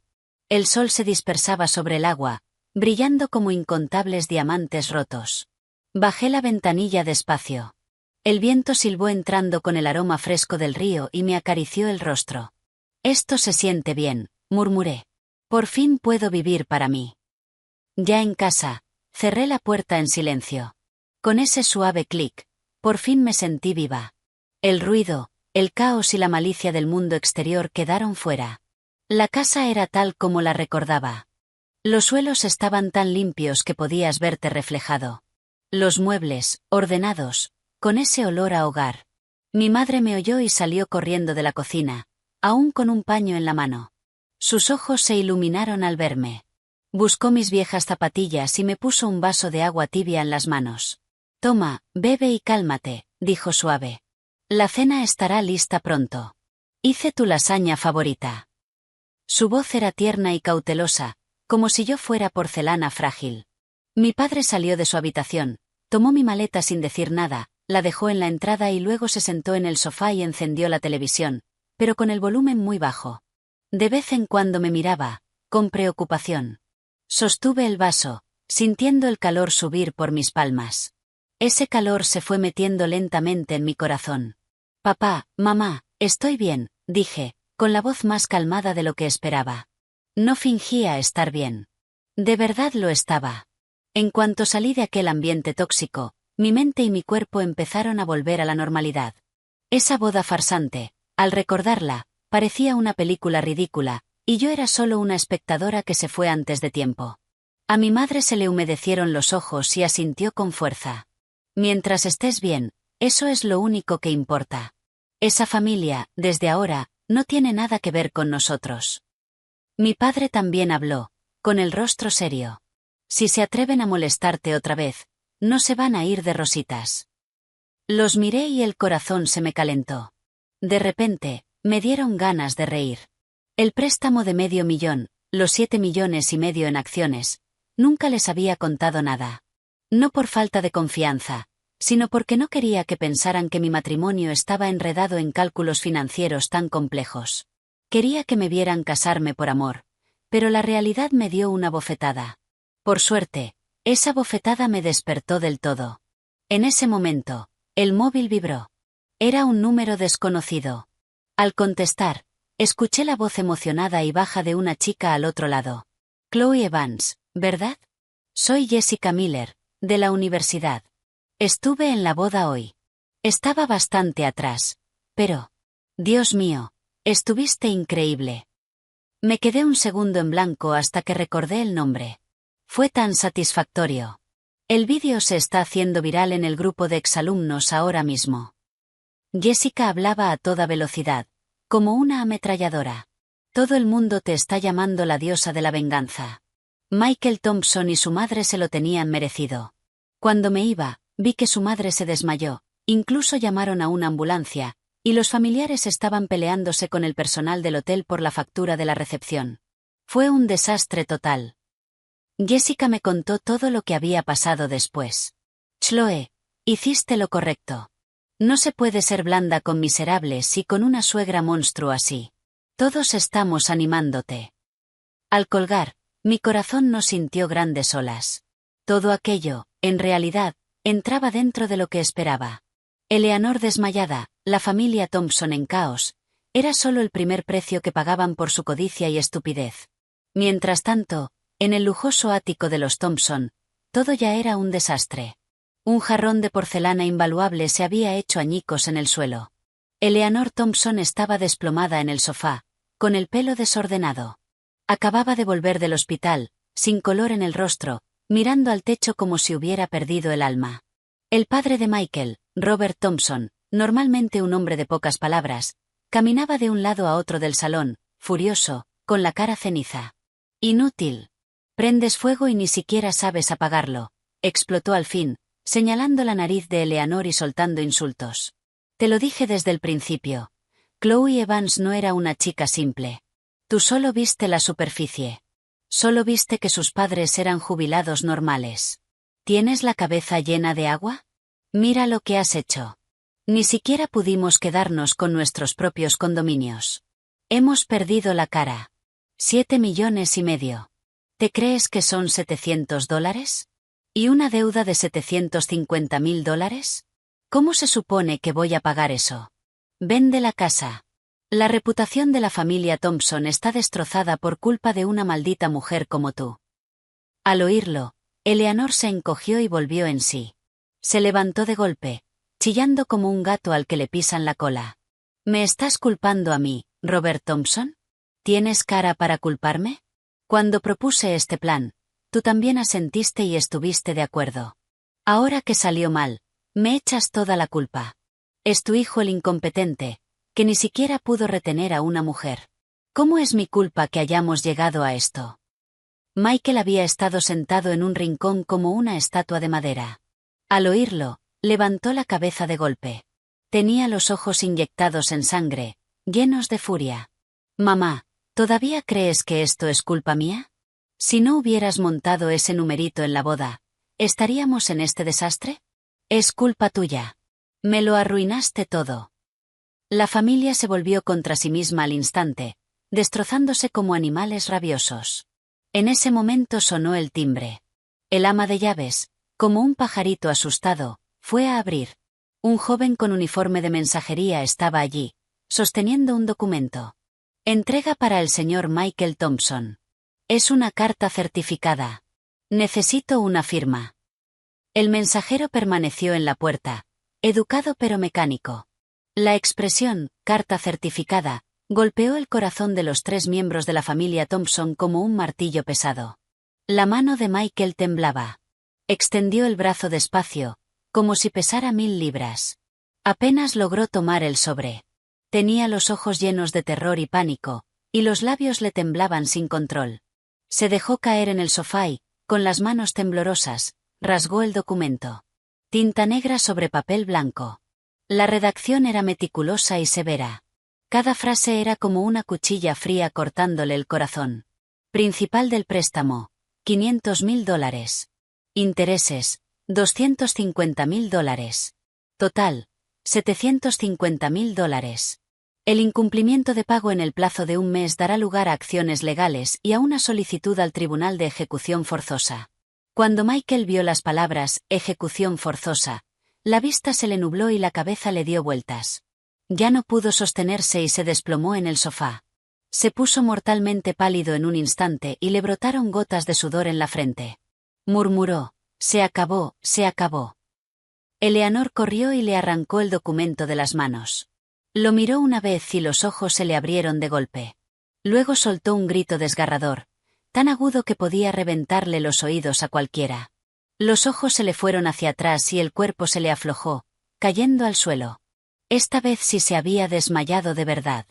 El sol se dispersaba sobre el agua, brillando como incontables diamantes rotos. Bajé la ventanilla despacio. El viento silbó entrando con el aroma fresco del río y me acarició el rostro. Esto se siente bien, murmuré. Por fin puedo vivir para mí. Ya en casa, cerré la puerta en silencio. Con ese suave clic, por fin me sentí viva. El ruido, el caos y la malicia del mundo exterior quedaron fuera. La casa era tal como la recordaba. Los suelos estaban tan limpios que podías verte reflejado. Los muebles, ordenados, con ese olor a hogar. Mi madre me oyó y salió corriendo de la cocina, aún con un paño en la mano. Sus ojos se iluminaron al verme. Buscó mis viejas zapatillas y me puso un vaso de agua tibia en las manos. Toma, bebe y cálmate, dijo suave. La cena estará lista pronto. Hice tu lasaña favorita. Su voz era tierna y cautelosa, como si yo fuera porcelana frágil. Mi padre salió de su habitación, tomó mi maleta sin decir nada, la dejó en la entrada y luego se sentó en el sofá y encendió la televisión, pero con el volumen muy bajo. De vez en cuando me miraba, con preocupación. Sostuve el vaso, sintiendo el calor subir por mis palmas. Ese calor se fue metiendo lentamente en mi corazón. Papá, mamá, estoy bien, dije, con la voz más calmada de lo que esperaba. No fingía estar bien. De verdad lo estaba. En cuanto salí de aquel ambiente tóxico, mi mente y mi cuerpo empezaron a volver a la normalidad. Esa boda farsante, al recordarla, parecía una película ridícula, y yo era solo una espectadora que se fue antes de tiempo. A mi madre se le humedecieron los ojos y asintió con fuerza. Mientras estés bien, eso es lo único que importa. Esa familia, desde ahora, no tiene nada que ver con nosotros. Mi padre también habló, con el rostro serio. Si se atreven a molestarte otra vez, no se van a ir de rositas. Los miré y el corazón se me calentó. De repente, me dieron ganas de reír. El préstamo de $500,000, los 7,5 millones en acciones, nunca les había contado nada. No por falta de confianza, sino porque no quería que pensaran que mi matrimonio estaba enredado en cálculos financieros tan complejos. Quería que me vieran casarme por amor, pero la realidad me dio una bofetada. Por suerte, esa bofetada me despertó del todo. En ese momento, el móvil vibró. Era un número desconocido. Al contestar, escuché la voz emocionada y baja de una chica al otro lado. Chloe Evans, ¿verdad? Soy Jessica Miller, de la universidad. Estuve en la boda hoy. Estaba bastante atrás, pero... Dios mío, estuviste increíble. Me quedé un segundo en blanco hasta que recordé el nombre. Fue tan satisfactorio. El vídeo se está haciendo viral en el grupo de exalumnos ahora mismo. Jessica hablaba a toda velocidad, como una ametralladora. Todo el mundo te está llamando la diosa de la venganza. Michael Thompson y su madre se lo tenían merecido. Cuando me iba, vi que su madre se desmayó, incluso llamaron a una ambulancia, y los familiares estaban peleándose con el personal del hotel por la factura de la recepción. Fue un desastre total. Jessica me contó todo lo que había pasado después. Chloe, hiciste lo correcto. No se puede ser blanda con miserables y con una suegra monstruo así. Todos estamos animándote. Al colgar, mi corazón no sintió grandes olas. Todo aquello, en realidad, entraba dentro de lo que esperaba. Eleanor desmayada, la familia Thompson en caos, era solo el primer precio que pagaban por su codicia y estupidez. Mientras tanto, en el lujoso ático de los Thompson, todo ya era un desastre. Un jarrón de porcelana invaluable se había hecho añicos en el suelo. Eleanor Thompson estaba desplomada en el sofá, con el pelo desordenado. Acababa de volver del hospital, sin color en el rostro, mirando al techo como si hubiera perdido el alma. El padre de Michael, Robert Thompson, normalmente un hombre de pocas palabras, caminaba de un lado a otro del salón, furioso, con la cara ceniza. Inútil. Prendes fuego y ni siquiera sabes apagarlo, explotó al fin, señalando la nariz de Eleanor y soltando insultos. Te lo dije desde el principio. Chloe Evans no era una chica simple. Tú solo viste la superficie. Solo viste que sus padres eran jubilados normales. ¿Tienes la cabeza llena de agua? Mira lo que has hecho. Ni siquiera pudimos quedarnos con nuestros propios condominios. Hemos perdido la cara. 7,5 millones. ¿Te crees que son $700? ¿Y una deuda de $750,000? ¿Cómo se supone que voy a pagar eso? Vende la casa. La reputación de la familia Thompson está destrozada por culpa de una maldita mujer como tú. Al oírlo, Eleanor se encogió y volvió en sí. Se levantó de golpe, chillando como un gato al que le pisan la cola. ¿Me estás culpando a mí, Robert Thompson? ¿Tienes cara para culparme? Cuando propuse este plan, tú también asentiste y estuviste de acuerdo. Ahora que salió mal, me echas toda la culpa. Es tu hijo el incompetente, que ni siquiera pudo retener a una mujer. ¿Cómo es mi culpa que hayamos llegado a esto? Michael había estado sentado en un rincón como una estatua de madera. Al oírlo, levantó la cabeza de golpe. Tenía los ojos inyectados en sangre, llenos de furia. Mamá, ¿todavía crees que esto es culpa mía? Si no hubieras montado ese numerito en la boda, ¿estaríamos en este desastre? Es culpa tuya. Me lo arruinaste todo. La familia se volvió contra sí misma al instante, destrozándose como animales rabiosos. En ese momento sonó el timbre. El ama de llaves, como un pajarito asustado, fue a abrir. Un joven con uniforme de mensajería estaba allí, sosteniendo un documento. Entrega para el señor Michael Thompson. Es una carta certificada. Necesito una firma. El mensajero permaneció en la puerta, educado pero mecánico. La expresión, carta certificada, golpeó el corazón de los 3 miembros de la familia Thompson como un martillo pesado. La mano de Michael temblaba. Extendió el brazo despacio, como si pesara 1,000 libras. Apenas logró tomar el sobre. Tenía los ojos llenos de terror y pánico, y los labios le temblaban sin control. Se dejó caer en el sofá y, con las manos temblorosas, rasgó el documento. Tinta negra sobre papel blanco. La redacción era meticulosa y severa. Cada frase era como una cuchilla fría cortándole el corazón. Principal del préstamo, $500,000. Intereses, $250,000. Total, $750,000. El incumplimiento de pago en el plazo de un mes dará lugar a acciones legales y a una solicitud al Tribunal de Ejecución Forzosa. Cuando Michael vio las palabras «ejecución forzosa», la vista se le nubló y la cabeza le dio vueltas. Ya no pudo sostenerse y se desplomó en el sofá. Se puso mortalmente pálido en un instante y le brotaron gotas de sudor en la frente. Murmuró, «Se acabó, se acabó». Eleanor corrió y le arrancó el documento de las manos. Lo miró una vez y los ojos se le abrieron de golpe. Luego soltó un grito desgarrador, tan agudo que podía reventarle los oídos a cualquiera. Los ojos se le fueron hacia atrás y el cuerpo se le aflojó, cayendo al suelo. Esta vez sí se había desmayado de verdad.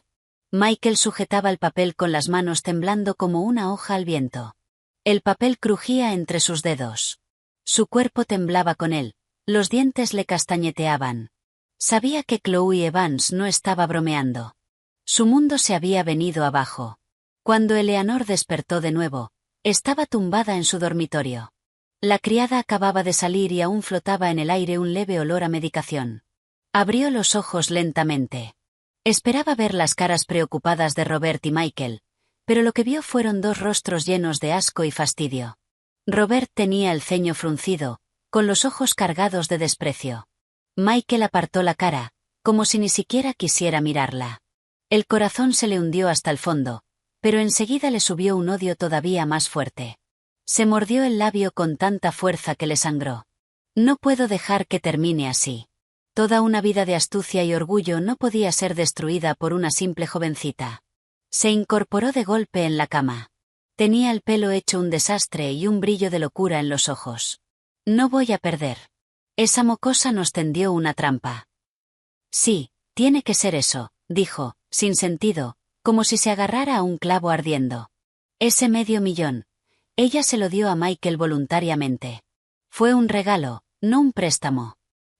Michael sujetaba el papel con las manos temblando como una hoja al viento. El papel crujía entre sus dedos. Su cuerpo temblaba con él, los dientes le castañeteaban. Sabía que Chloe Evans no estaba bromeando. Su mundo se había venido abajo. Cuando Eleanor despertó de nuevo, estaba tumbada en su dormitorio. La criada acababa de salir y aún flotaba en el aire un leve olor a medicación. Abrió los ojos lentamente. Esperaba ver las caras preocupadas de Robert y Michael, pero lo que vio fueron 2 rostros llenos de asco y fastidio. Robert tenía el ceño fruncido, con los ojos cargados de desprecio. Michael apartó la cara, como si ni siquiera quisiera mirarla. El corazón se le hundió hasta el fondo, pero enseguida le subió un odio todavía más fuerte. Se mordió el labio con tanta fuerza que le sangró. No puedo dejar que termine así. Toda una vida de astucia y orgullo no podía ser destruida por una simple jovencita. Se incorporó de golpe en la cama. Tenía el pelo hecho un desastre y un brillo de locura en los ojos. No voy a perder. Esa mocosa nos tendió una trampa. Sí, tiene que ser eso, dijo, sin sentido, como si se agarrara a un clavo ardiendo. Ese $500,000. Ella se lo dio a Michael voluntariamente. Fue un regalo, no un préstamo.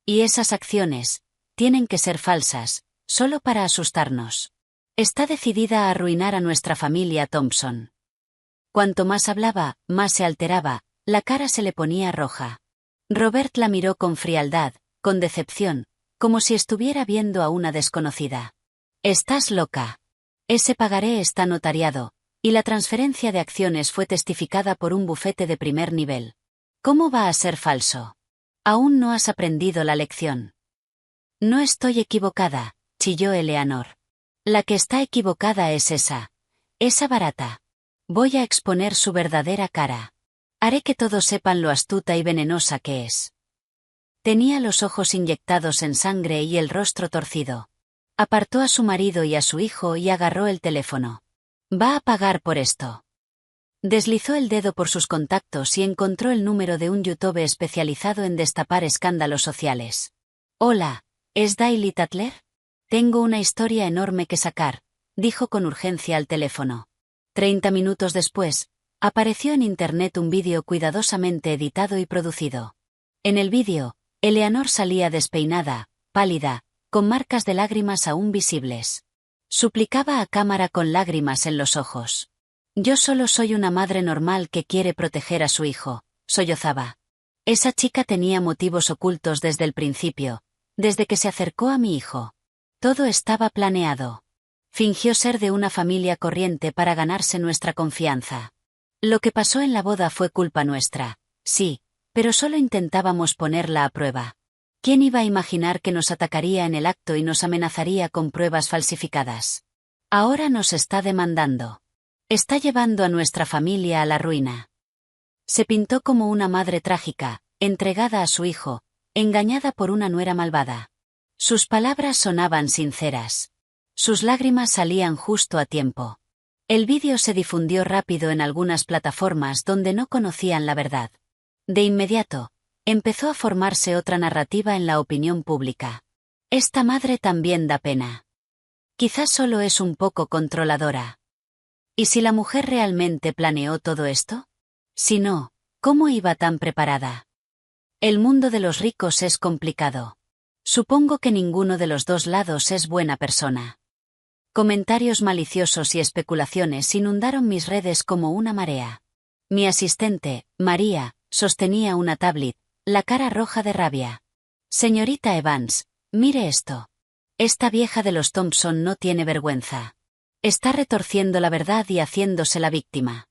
Y esas acciones, tienen que ser falsas, solo para asustarnos. Está decidida a arruinar a nuestra familia Thompson. Cuanto más hablaba, más se alteraba, la cara se le ponía roja. Robert la miró con frialdad, con decepción, como si estuviera viendo a una desconocida. Estás loca. Ese pagaré está notariado, y la transferencia de acciones fue testificada por un bufete de primer nivel. ¿Cómo va a ser falso? Aún no has aprendido la lección. No estoy equivocada, chilló Eleanor. La que está equivocada es esa barata. Voy a exponer su verdadera cara. Haré que todos sepan lo astuta y venenosa que es. Tenía los ojos inyectados en sangre y el rostro torcido. Apartó a su marido y a su hijo y agarró el teléfono. Va a pagar por esto. Deslizó el dedo por sus contactos y encontró el número de un YouTube especializado en destapar escándalos sociales. Hola, ¿es Daily Tatler? Tengo una historia enorme que sacar, dijo con urgencia al teléfono. 30 minutos después, apareció en internet un vídeo cuidadosamente editado y producido. En el vídeo, Eleanor salía despeinada, pálida, con marcas de lágrimas aún visibles. Suplicaba a cámara con lágrimas en los ojos. Yo solo soy una madre normal que quiere proteger a su hijo, sollozaba. Esa chica tenía motivos ocultos desde el principio, desde que se acercó a mi hijo. Todo estaba planeado. Fingió ser de una familia corriente para ganarse nuestra confianza. Lo que pasó en la boda fue culpa nuestra, sí, pero solo intentábamos ponerla a prueba. ¿Quién iba a imaginar que nos atacaría en el acto y nos amenazaría con pruebas falsificadas? Ahora nos está demandando. Está llevando a nuestra familia a la ruina. Se pintó como una madre trágica, entregada a su hijo, engañada por una nuera malvada. Sus palabras sonaban sinceras. Sus lágrimas salían justo a tiempo. El vídeo se difundió rápido en algunas plataformas donde no conocían la verdad. De inmediato, empezó a formarse otra narrativa en la opinión pública. Esta madre también da pena. Quizás solo es un poco controladora. ¿Y si la mujer realmente planeó todo esto? Si no, ¿cómo iba tan preparada? El mundo de los ricos es complicado. Supongo que ninguno de los dos lados es buena persona. Comentarios maliciosos y especulaciones inundaron mis redes como una marea. Mi asistente, María, sostenía una tablet, la cara roja de rabia. Señorita Evans, mire esto. Esta vieja de los Thompson no tiene vergüenza. Está retorciendo la verdad y haciéndose la víctima.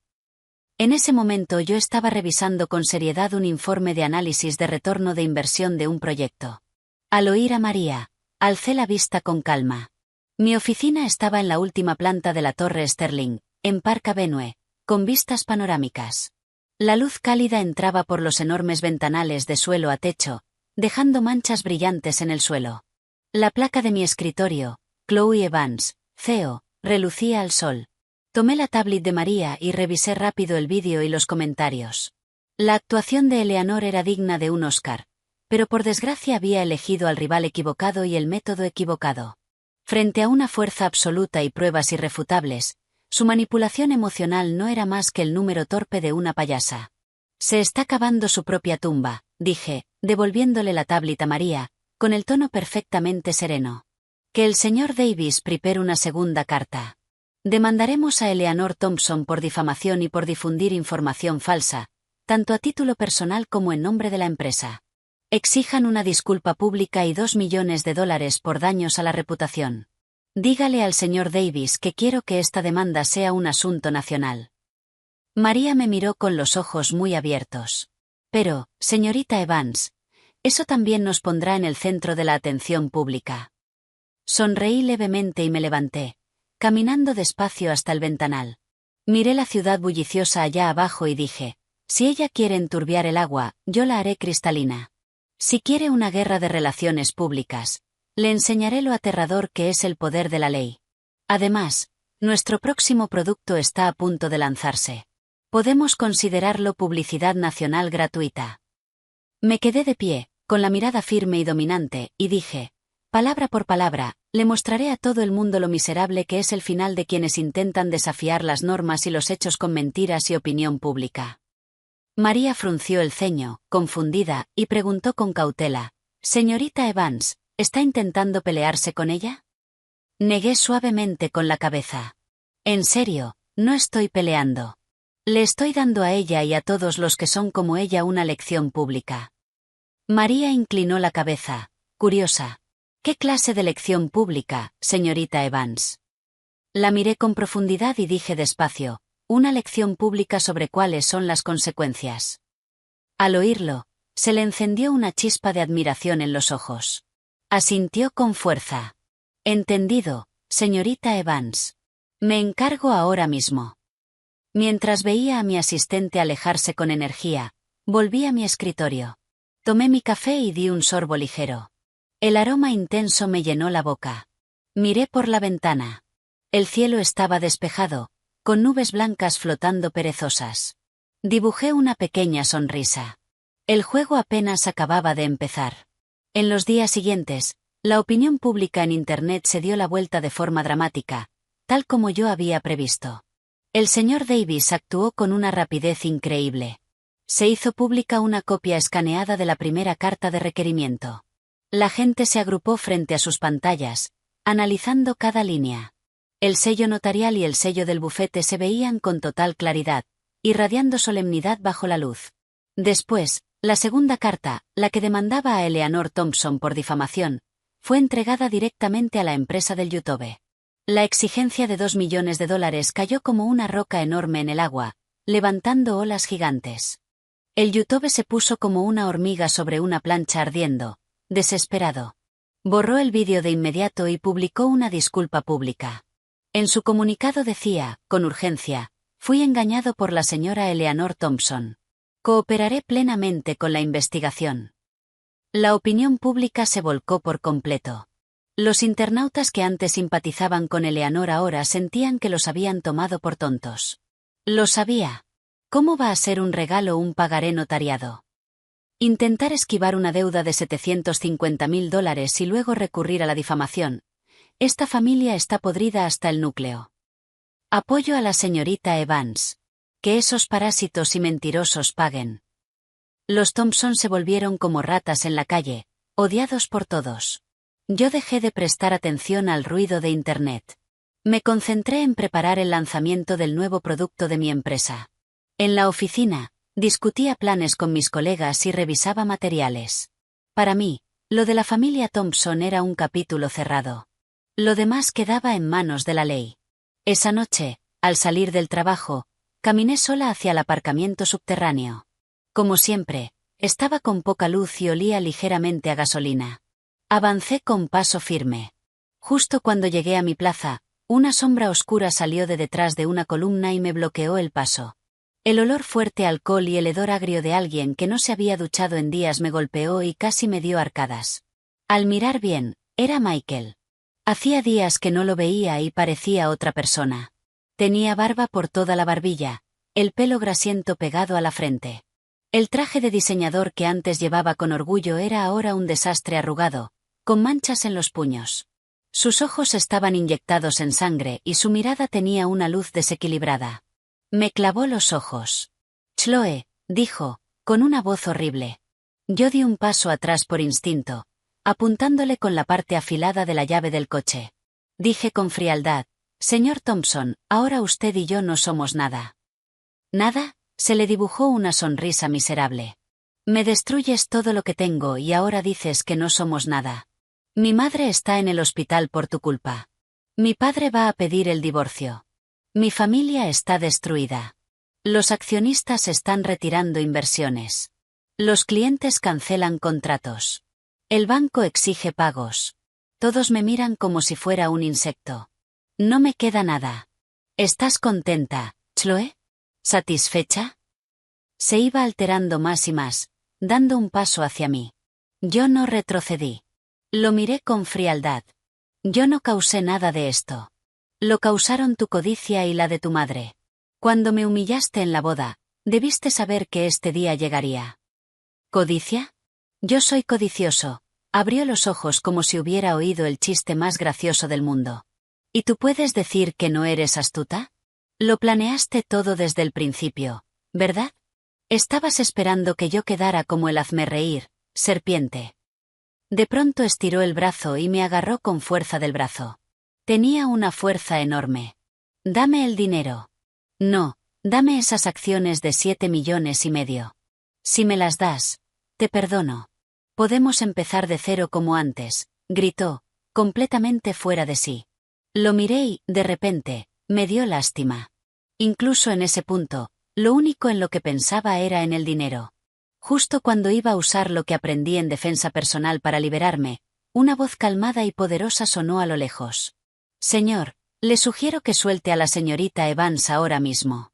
En ese momento yo estaba revisando con seriedad un informe de análisis de retorno de inversión de un proyecto. Al oír a María, alcé la vista con calma. Mi oficina estaba en la última planta de la Torre Sterling, en Park Avenue, con vistas panorámicas. La luz cálida entraba por los enormes ventanales de suelo a techo, dejando manchas brillantes en el suelo. La placa de mi escritorio, Chloe Evans, CEO, relucía al sol. Tomé la tablet de María y revisé rápido el vídeo y los comentarios. La actuación de Eleanor era digna de un Oscar, pero por desgracia había elegido al rival equivocado y el método equivocado. Frente a una fuerza absoluta y pruebas irrefutables, su manipulación emocional no era más que el número torpe de una payasa. Se está cavando su propia tumba, dije, devolviéndole la tablet a María, con el tono perfectamente sereno. Que el señor Davis prepare una segunda carta. Demandaremos a Eleanor Thompson por difamación y por difundir información falsa, tanto a título personal como en nombre de la empresa. Exijan una disculpa pública y $2 millones por daños a la reputación. Dígale al señor Davis que quiero que esta demanda sea un asunto nacional. María me miró con los ojos muy abiertos. Pero, señorita Evans, eso también nos pondrá en el centro de la atención pública. Sonreí levemente y me levanté, caminando despacio hasta el ventanal. Miré la ciudad bulliciosa allá abajo y dije, si ella quiere enturbiar el agua, yo la haré cristalina. Si quiere una guerra de relaciones públicas, le enseñaré lo aterrador que es el poder de la ley. Además, nuestro próximo producto está a punto de lanzarse. Podemos considerarlo publicidad nacional gratuita. Me quedé de pie, con la mirada firme y dominante, y dije, palabra por palabra, le mostraré a todo el mundo lo miserable que es el final de quienes intentan desafiar las normas y los hechos con mentiras y opinión pública. María frunció el ceño, confundida, y preguntó con cautela, «Señorita Evans, ¿está intentando pelearse con ella?» Negué suavemente con la cabeza. «En serio, no estoy peleando. Le estoy dando a ella y a todos los que son como ella una lección pública». María inclinó la cabeza, curiosa. «¿Qué clase de lección pública, señorita Evans?» La miré con profundidad y dije despacio, «Una lección pública sobre cuáles son las consecuencias». Al oírlo, se le encendió una chispa de admiración en los ojos. Asintió con fuerza. «Entendido, señorita Evans. Me encargo ahora mismo». Mientras veía a mi asistente alejarse con energía, volví a mi escritorio. Tomé mi café y di un sorbo ligero. El aroma intenso me llenó la boca. Miré por la ventana. El cielo estaba despejado, con nubes blancas flotando perezosas. Dibujé una pequeña sonrisa. El juego apenas acababa de empezar. En los días siguientes, la opinión pública en Internet se dio la vuelta de forma dramática, tal como yo había previsto. El señor Davis actuó con una rapidez increíble. Se hizo pública una copia escaneada de la primera carta de requerimiento. La gente se agrupó frente a sus pantallas, analizando cada línea. El sello notarial y el sello del bufete se veían con total claridad, irradiando solemnidad bajo la luz. Después, la segunda carta, la que demandaba a Eleanor Thompson por difamación, fue entregada directamente a la empresa del YouTube. La exigencia de $2 millones cayó como una roca enorme en el agua, levantando olas gigantes. El YouTube se puso como una hormiga sobre una plancha ardiendo, desesperado. Borró el vídeo de inmediato y publicó una disculpa pública. En su comunicado decía, con urgencia, «Fui engañado por la señora Eleanor Thompson. Cooperaré plenamente con la investigación». La opinión pública se volcó por completo. Los internautas que antes simpatizaban con Eleanor ahora sentían que los habían tomado por tontos. Lo sabía. ¿Cómo va a ser un regalo un pagaré notariado? Intentar esquivar una deuda de $750.000 y luego recurrir a la difamación. Esta familia está podrida hasta el núcleo. Apoyo a la señorita Evans. Que esos parásitos y mentirosos paguen. Los Thompson se volvieron como ratas en la calle, odiados por todos. Yo dejé de prestar atención al ruido de Internet. Me concentré en preparar el lanzamiento del nuevo producto de mi empresa. En la oficina, discutía planes con mis colegas y revisaba materiales. Para mí, lo de la familia Thompson era un capítulo cerrado. Lo demás quedaba en manos de la ley. Esa noche, al salir del trabajo, caminé sola hacia el aparcamiento subterráneo. Como siempre, estaba con poca luz y olía ligeramente a gasolina. Avancé con paso firme. Justo cuando llegué a mi plaza, una sombra oscura salió de detrás de una columna y me bloqueó el paso. El olor fuerte a alcohol y el hedor agrio de alguien que no se había duchado en días me golpeó y casi me dio arcadas. Al mirar bien, era Michael. Hacía días que no lo veía y parecía otra persona. Tenía barba por toda la barbilla, el pelo grasiento pegado a la frente. El traje de diseñador que antes llevaba con orgullo era ahora un desastre arrugado, con manchas en los puños. Sus ojos estaban inyectados en sangre y su mirada tenía una luz desequilibrada. Me clavó los ojos. «Chloe», dijo, con una voz horrible. Yo di un paso atrás por instinto, apuntándole con la parte afilada de la llave del coche. Dije con frialdad, «Señor Thompson, ahora usted y yo no somos nada». «¿Nada?», se le dibujó una sonrisa miserable. «Me destruyes todo lo que tengo y ahora dices que no somos nada. Mi madre está en el hospital por tu culpa. Mi padre va a pedir el divorcio. Mi familia está destruida. Los accionistas están retirando inversiones. Los clientes cancelan contratos. El banco exige pagos. Todos me miran como si fuera un insecto. No me queda nada. ¿Estás contenta, Chloe? ¿Satisfecha?» Se iba alterando más y más, dando un paso hacia mí. Yo no retrocedí. Lo miré con frialdad. Yo no causé nada de esto. Lo causaron tu codicia y la de tu madre. Cuando me humillaste en la boda, debiste saber que este día llegaría. ¿Codicia? Yo soy codicioso. Abrió los ojos como si hubiera oído el chiste más gracioso del mundo. ¿Y tú puedes decir que no eres astuta? Lo planeaste todo desde el principio, ¿verdad? Estabas esperando que yo quedara como el hazmerreír, serpiente. De pronto estiró el brazo y me agarró con fuerza del brazo. Tenía una fuerza enorme. Dame el dinero. No, dame esas acciones de 7,5 millones. Si me las das, te perdono. Podemos empezar de cero como antes, gritó, completamente fuera de sí. Lo miré y, de repente, me dio lástima. Incluso en ese punto, lo único en lo que pensaba era en el dinero. Justo cuando iba a usar lo que aprendí en defensa personal para liberarme, una voz calmada y poderosa sonó a lo lejos. Señor, le sugiero que suelte a la señorita Evans ahora mismo.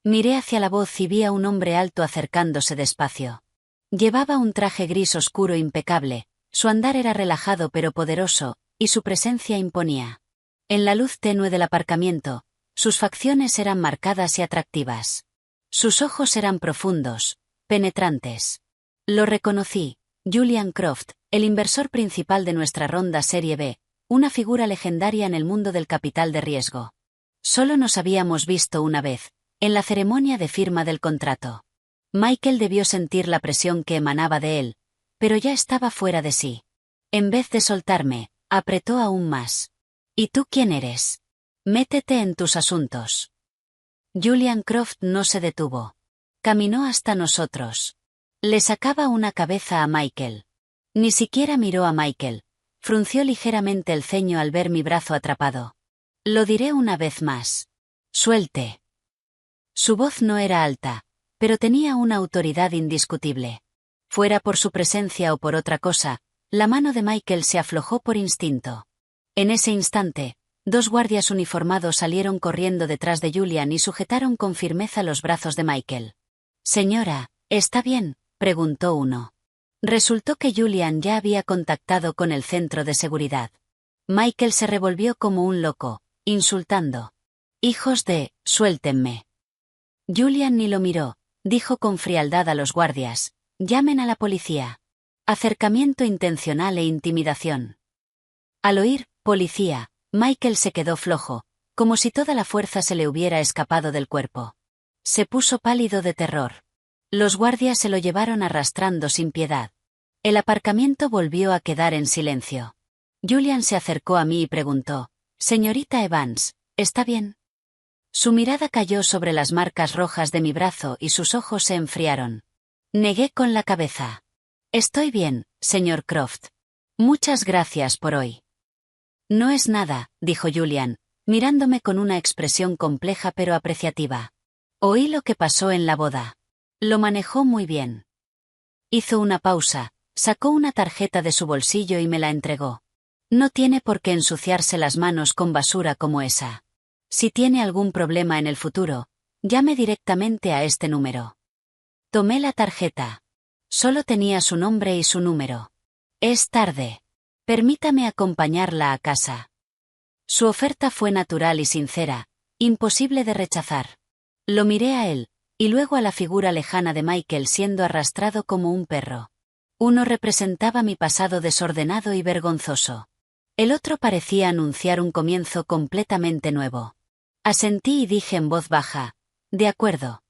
Miré hacia la voz y vi a un hombre alto acercándose despacio. Llevaba un traje gris oscuro impecable, su andar era relajado pero poderoso, y su presencia imponía. En la luz tenue del aparcamiento, sus facciones eran marcadas y atractivas. Sus ojos eran profundos, penetrantes. Lo reconocí, Julian Croft, el inversor principal de nuestra ronda Serie B, una figura legendaria en el mundo del capital de riesgo. Solo nos habíamos visto una vez, en la ceremonia de firma del contrato. Michael debió sentir la presión que emanaba de él, pero ya estaba fuera de sí. En vez de soltarme, apretó aún más. ¿Y tú quién eres? Métete en tus asuntos. Julian Croft no se detuvo. Caminó hasta nosotros. Le sacaba una cabeza a Michael. Ni siquiera miró a Michael. Frunció ligeramente el ceño al ver mi brazo atrapado. Lo diré una vez más. Suelte. Su voz no era alta, pero tenía una autoridad indiscutible. Fuera por su presencia o por otra cosa, la mano de Michael se aflojó por instinto. En ese instante, 2 guardias uniformados salieron corriendo detrás de Julian y sujetaron con firmeza los brazos de Michael. Señora, ¿está bien?, preguntó uno. Resultó que Julian ya había contactado con el centro de seguridad. Michael se revolvió como un loco, insultando. «Hijos de, suéltenme». Julian ni lo miró, dijo con frialdad a los guardias, «Llamen a la policía». Acercamiento intencional e intimidación. Al oír, «policía», Michael se quedó flojo, como si toda la fuerza se le hubiera escapado del cuerpo. Se puso pálido de terror. Los guardias se lo llevaron arrastrando sin piedad. El aparcamiento volvió a quedar en silencio. Julian se acercó a mí y preguntó, «Señorita Evans, ¿está bien?». Su mirada cayó sobre las marcas rojas de mi brazo y sus ojos se enfriaron. Negué con la cabeza. «Estoy bien, señor Croft. Muchas gracias por hoy». «No es nada», dijo Julian, mirándome con una expresión compleja pero apreciativa. «Oí lo que pasó en la boda. Lo manejó muy bien». Hizo una pausa, sacó una tarjeta de su bolsillo y me la entregó. «No tiene por qué ensuciarse las manos con basura como esa. Si tiene algún problema en el futuro, llame directamente a este número». Tomé la tarjeta. Solo tenía su nombre y su número. «Es tarde. Permítame acompañarla a casa». Su oferta fue natural y sincera, imposible de rechazar. Lo miré a él, y luego a la figura lejana de Michael siendo arrastrado como un perro. Uno representaba mi pasado desordenado y vergonzoso. El otro parecía anunciar un comienzo completamente nuevo. Asentí y dije en voz baja, «De acuerdo».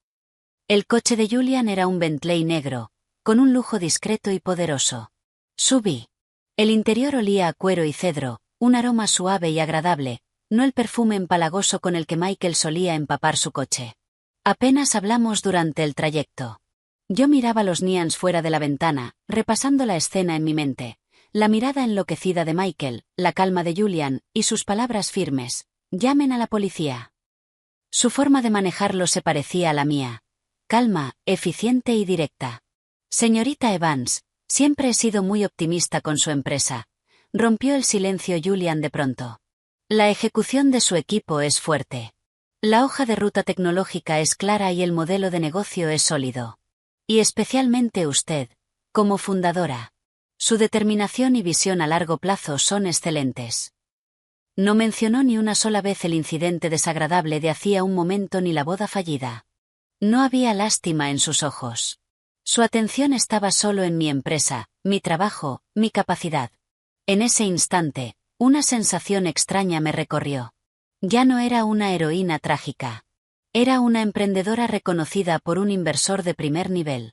El coche de Julian era un Bentley negro, con un lujo discreto y poderoso. Subí. El interior olía a cuero y cedro, un aroma suave y agradable, no el perfume empalagoso con el que Michael solía empapar su coche. Apenas hablamos durante el trayecto. Yo miraba los neons fuera de la ventana, repasando la escena en mi mente, la mirada enloquecida de Michael, la calma de Julian, y sus palabras firmes, «Llamen a la policía». Su forma de manejarlo se parecía a la mía. Calma, eficiente y directa. «Señorita Evans, siempre he sido muy optimista con su empresa», rompió el silencio Julian de pronto. «La ejecución de su equipo es fuerte. La hoja de ruta tecnológica es clara y el modelo de negocio es sólido. Y especialmente usted, como fundadora. Su determinación y visión a largo plazo son excelentes. No mencionó ni una sola vez el incidente desagradable de hacía un momento ni la boda fallida. No había lástima en sus ojos. Su atención estaba solo en mi empresa, mi trabajo, mi capacidad. En ese instante, una sensación extraña me recorrió. Ya no era una heroína trágica. Era una emprendedora reconocida por un inversor de primer nivel.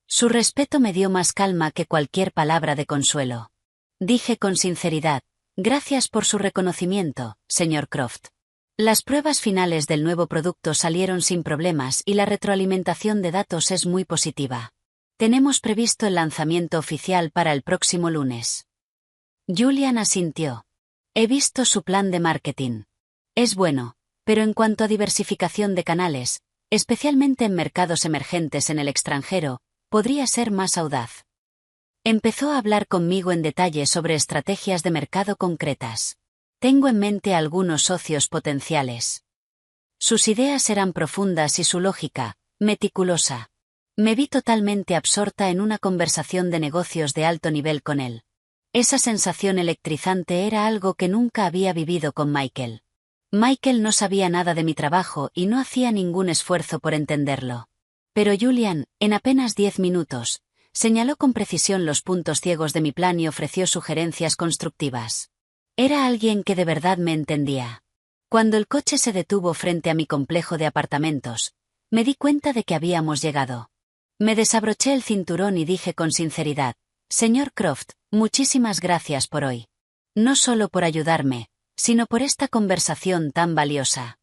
Su respeto me dio más calma que cualquier palabra de consuelo. Dije con sinceridad, gracias por su reconocimiento, señor Croft. Las pruebas finales del nuevo producto salieron sin problemas y la retroalimentación de datos es muy positiva. Tenemos previsto el lanzamiento oficial para el próximo lunes. Julian asintió. He visto su plan de marketing. Es bueno, pero en cuanto a diversificación de canales, especialmente en mercados emergentes en el extranjero, podría ser más audaz. Empezó a hablar conmigo en detalle sobre estrategias de mercado concretas. Tengo en mente algunos socios potenciales. Sus ideas eran profundas y su lógica, meticulosa. Me vi totalmente absorta en una conversación de negocios de alto nivel con él. Esa sensación electrizante era algo que nunca había vivido con Michael. Michael no sabía nada de mi trabajo y no hacía ningún esfuerzo por entenderlo. Pero Julian, en apenas 10 minutos, señaló con precisión los puntos ciegos de mi plan y ofreció sugerencias constructivas. Era alguien que de verdad me entendía. Cuando el coche se detuvo frente a mi complejo de apartamentos, me di cuenta de que habíamos llegado. Me desabroché el cinturón y dije con sinceridad, señor Croft, muchísimas gracias por hoy. No solo por ayudarme, sino por esta conversación tan valiosa.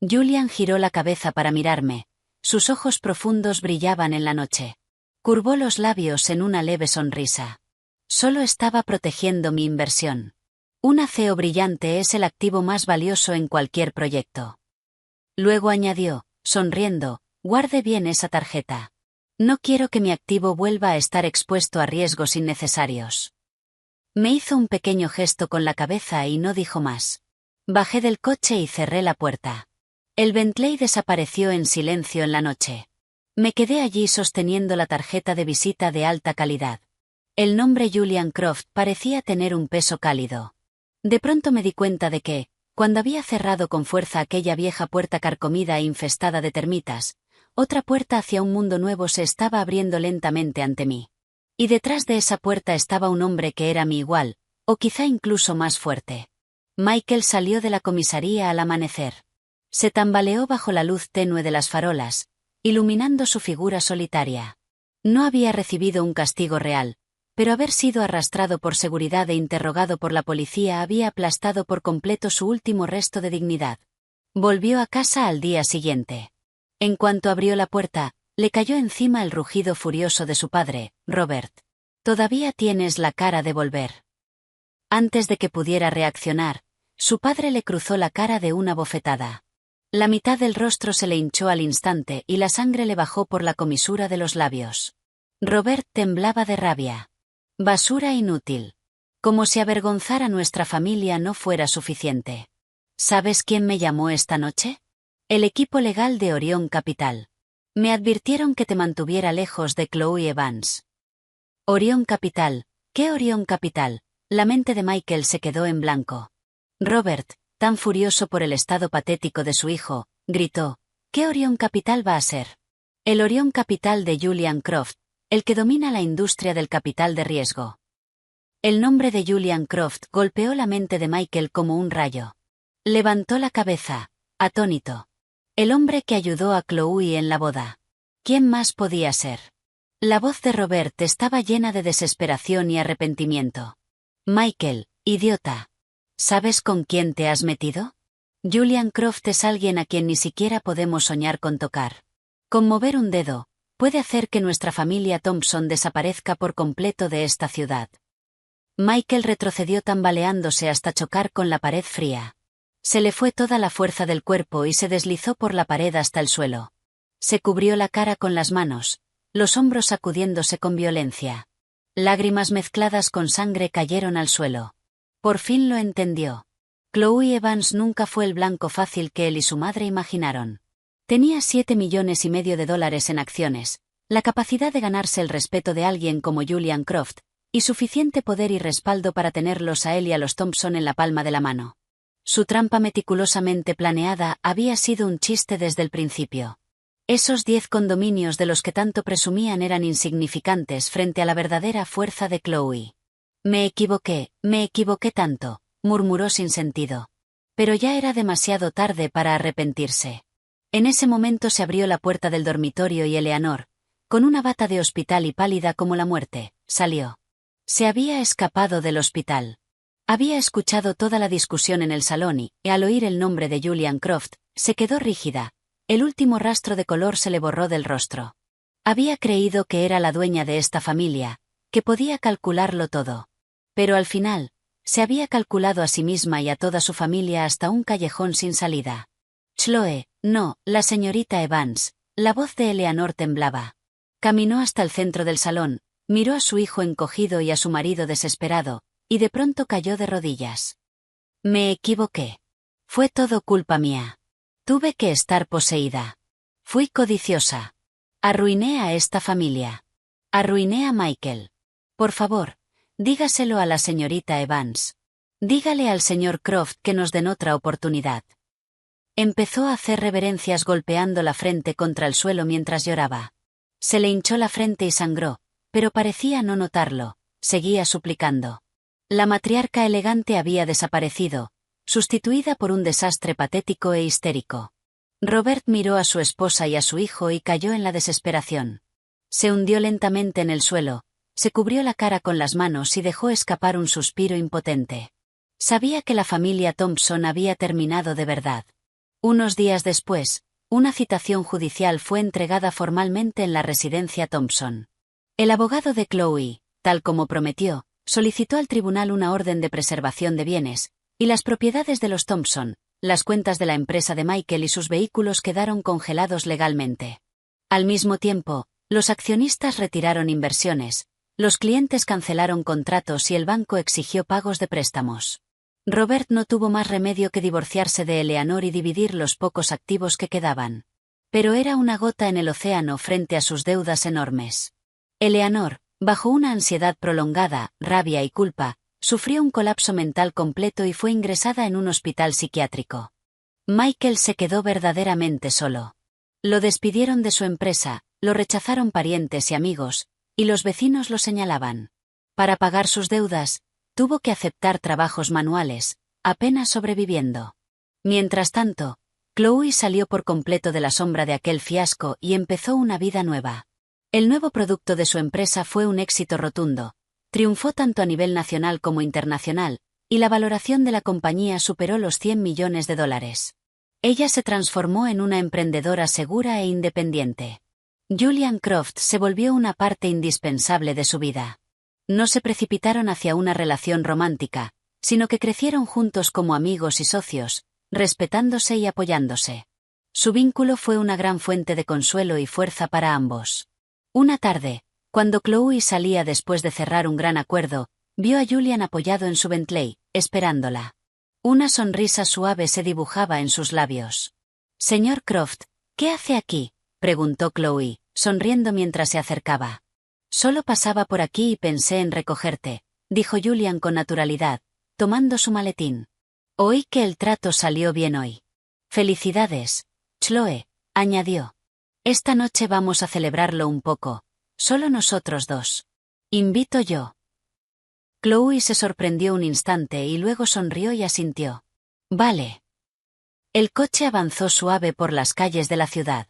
Julian giró la cabeza para mirarme, sus ojos profundos brillaban en la noche. Curvó los labios en una leve sonrisa. Solo estaba protegiendo mi inversión. Un aceo brillante es el activo más valioso en cualquier proyecto. Luego añadió, sonriendo, guarde bien esa tarjeta. No quiero que mi activo vuelva a estar expuesto a riesgos innecesarios. Me hizo un pequeño gesto con la cabeza y no dijo más. Bajé del coche y cerré la puerta. El Bentley desapareció en silencio en la noche. Me quedé allí sosteniendo la tarjeta de visita de alta calidad. El nombre Julian Croft parecía tener un peso cálido. De pronto me di cuenta de que, cuando había cerrado con fuerza aquella vieja puerta carcomida e infestada de termitas, otra puerta hacia un mundo nuevo se estaba abriendo lentamente ante mí. Y detrás de esa puerta estaba un hombre que era mi igual, o quizá incluso más fuerte. Michael salió de la comisaría al amanecer. Se tambaleó bajo la luz tenue de las farolas, iluminando su figura solitaria. No había recibido un castigo real, pero haber sido arrastrado por seguridad e interrogado por la policía había aplastado por completo su último resto de dignidad. Volvió a casa al día siguiente. En cuanto abrió la puerta, le cayó encima el rugido furioso de su padre, Robert. Todavía tienes la cara de volver. Antes de que pudiera reaccionar, su padre le cruzó la cara de una bofetada. La mitad del rostro se le hinchó al instante y la sangre le bajó por la comisura de los labios. Robert temblaba de rabia. Basura inútil. Como si avergonzar a nuestra familia no fuera suficiente. ¿Sabes quién me llamó esta noche? El equipo legal de Orion Capital. Me advirtieron que te mantuviera lejos de Chloe Evans. Orion Capital. ¿Qué Orion Capital? La mente de Michael se quedó en blanco. Robert, tan furioso por el estado patético de su hijo, gritó, ¿qué Orion Capital va a ser? El Orion Capital de Julian Croft, el que domina la industria del capital de riesgo. El nombre de Julian Croft golpeó la mente de Michael como un rayo. Levantó la cabeza, atónito. El hombre que ayudó a Chloe en la boda. ¿Quién más podía ser? La voz de Robert estaba llena de desesperación y arrepentimiento. Michael, idiota. ¿Sabes con quién te has metido? Julian Croft es alguien a quien ni siquiera podemos soñar con tocar. Con mover un dedo, puede hacer que nuestra familia Thompson desaparezca por completo de esta ciudad. Michael retrocedió tambaleándose hasta chocar con la pared fría. Se le fue toda la fuerza del cuerpo y se deslizó por la pared hasta el suelo. Se cubrió la cara con las manos, los hombros sacudiéndose con violencia. Lágrimas mezcladas con sangre cayeron al suelo. Por fin lo entendió. Chloe Evans nunca fue el blanco fácil que él y su madre imaginaron. Tenía $7,5 millones en acciones, la capacidad de ganarse el respeto de alguien como Julian Croft, y suficiente poder y respaldo para tenerlos a él y a los Thompson en la palma de la mano. Su trampa meticulosamente planeada había sido un chiste desde el principio. Esos 10 condominios de los que tanto presumían eran insignificantes frente a la verdadera fuerza de Chloe. Me equivoqué tanto, murmuró sin sentido. Pero ya era demasiado tarde para arrepentirse. En ese momento se abrió la puerta del dormitorio y Eleanor, con una bata de hospital y pálida como la muerte, salió. Se había escapado del hospital. Había escuchado toda la discusión en el salón y, al oír el nombre de Julian Croft, se quedó rígida. El último rastro de color se le borró del rostro. Había creído que era la dueña de esta familia, que podía calcularlo todo. Pero al final, se había calculado a sí misma y a toda su familia hasta un callejón sin salida. Chloe, no, la señorita Evans. La voz de Eleanor temblaba. Caminó hasta el centro del salón, miró a su hijo encogido y a su marido desesperado, y de pronto cayó de rodillas. Me equivoqué. Fue todo culpa mía. Tuve que estar poseída. Fui codiciosa. Arruiné a esta familia. Arruiné a Michael. Por favor, dígaselo a la señorita Evans. Dígale al señor Croft que nos den otra oportunidad. Empezó a hacer reverencias golpeando la frente contra el suelo mientras lloraba. Se le hinchó la frente y sangró, pero parecía no notarlo, seguía suplicando. La matriarca elegante había desaparecido, sustituida por un desastre patético e histérico. Robert miró a su esposa y a su hijo y cayó en la desesperación. Se hundió lentamente en el suelo, se cubrió la cara con las manos y dejó escapar un suspiro impotente. Sabía que la familia Thompson había terminado de verdad. Unos días después, una citación judicial fue entregada formalmente en la residencia Thompson. El abogado de Chloe, tal como prometió, solicitó al tribunal una orden de preservación de bienes, y las propiedades de los Thompson, las cuentas de la empresa de Michael y sus vehículos quedaron congelados legalmente. Al mismo tiempo, los accionistas retiraron inversiones, los clientes cancelaron contratos y el banco exigió pagos de préstamos. Robert no tuvo más remedio que divorciarse de Eleanor y dividir los pocos activos que quedaban. Pero era una gota en el océano frente a sus deudas enormes. Eleanor, bajo una ansiedad prolongada, rabia y culpa, sufrió un colapso mental completo y fue ingresada en un hospital psiquiátrico. Michael se quedó verdaderamente solo. Lo despidieron de su empresa, lo rechazaron parientes y amigos, y los vecinos lo señalaban. Para pagar sus deudas, tuvo que aceptar trabajos manuales, apenas sobreviviendo. Mientras tanto, Chloe salió por completo de la sombra de aquel fiasco y empezó una vida nueva. El nuevo producto de su empresa fue un éxito rotundo, triunfó tanto a nivel nacional como internacional, y la valoración de la compañía superó los $100 millones. Ella se transformó en una emprendedora segura e independiente. Julian Croft se volvió una parte indispensable de su vida. No se precipitaron hacia una relación romántica, sino que crecieron juntos como amigos y socios, respetándose y apoyándose. Su vínculo fue una gran fuente de consuelo y fuerza para ambos. Una tarde, cuando Chloe salía después de cerrar un gran acuerdo, vio a Julian apoyado en su Bentley, esperándola. Una sonrisa suave se dibujaba en sus labios. «Señor Croft, ¿qué hace aquí?», preguntó Chloe, sonriendo mientras se acercaba. «Solo pasaba por aquí y pensé en recogerte», dijo Julian con naturalidad, tomando su maletín. «Oí que el trato salió bien hoy». «Felicidades, Chloe», añadió. «Esta noche vamos a celebrarlo un poco, solo nosotros dos. Invito yo». Chloe se sorprendió un instante y luego sonrió y asintió. «Vale». El coche avanzó suave por las calles de la ciudad.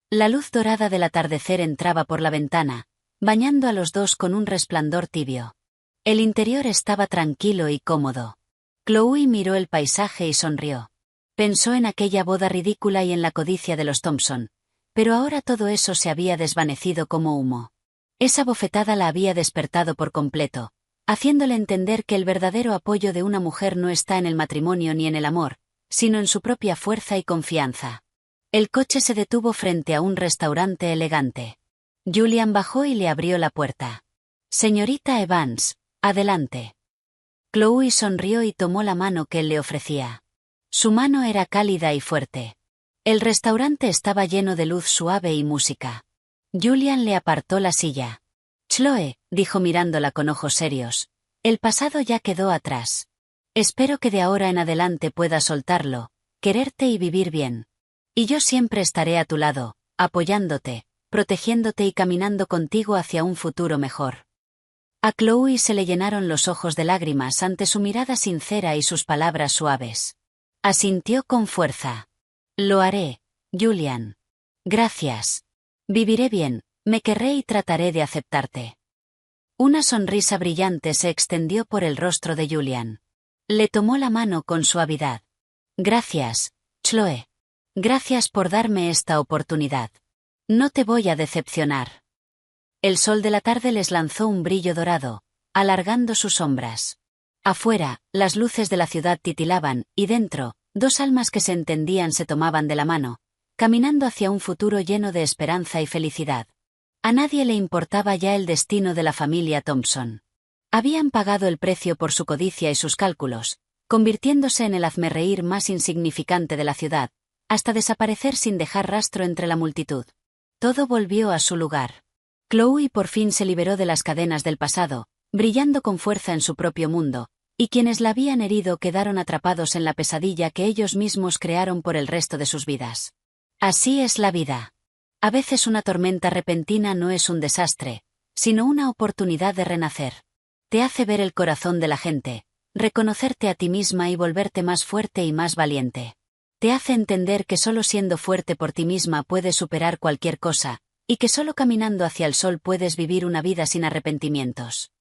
La luz dorada del atardecer entraba por la ventana, bañando a los dos con un resplandor tibio. El interior estaba tranquilo y cómodo. Chloe miró el paisaje y sonrió. Pensó en aquella boda ridícula y en la codicia de los Thompson, pero ahora todo eso se había desvanecido como humo. Esa bofetada la había despertado por completo, haciéndole entender que el verdadero apoyo de una mujer no está en el matrimonio ni en el amor, sino en su propia fuerza y confianza. El coche se detuvo frente a un restaurante elegante. Julian bajó y le abrió la puerta. «Señorita Evans, adelante». Chloe sonrió y tomó la mano que él le ofrecía. Su mano era cálida y fuerte. El restaurante estaba lleno de luz suave y música. Julian le apartó la silla. Chloe, dijo mirándola con ojos serios, el pasado ya quedó atrás. Espero que de ahora en adelante puedas soltarlo, quererte y vivir bien. Y yo siempre estaré a tu lado, apoyándote, protegiéndote y caminando contigo hacia un futuro mejor. A Chloe se le llenaron los ojos de lágrimas ante su mirada sincera y sus palabras suaves. Asintió con fuerza. Lo haré, Julian. Gracias. Viviré bien, me querré y trataré de aceptarte. Una sonrisa brillante se extendió por el rostro de Julian. Le tomó la mano con suavidad. Gracias, Chloe. Gracias por darme esta oportunidad. No te voy a decepcionar. El sol de la tarde les lanzó un brillo dorado, alargando sus sombras. Afuera, las luces de la ciudad titilaban, y dentro, dos almas que se entendían se tomaban de la mano, caminando hacia un futuro lleno de esperanza y felicidad. A nadie le importaba ya el destino de la familia Thompson. Habían pagado el precio por su codicia y sus cálculos, convirtiéndose en el hazmerreír más insignificante de la ciudad, hasta desaparecer sin dejar rastro entre la multitud. Todo volvió a su lugar. Chloe por fin se liberó de las cadenas del pasado, brillando con fuerza en su propio mundo, y quienes la habían herido quedaron atrapados en la pesadilla que ellos mismos crearon por el resto de sus vidas. Así es la vida. A veces una tormenta repentina no es un desastre, sino una oportunidad de renacer. Te hace ver el corazón de la gente, reconocerte a ti misma y volverte más fuerte y más valiente. Te hace entender que solo siendo fuerte por ti misma puedes superar cualquier cosa, y que solo caminando hacia el sol puedes vivir una vida sin arrepentimientos.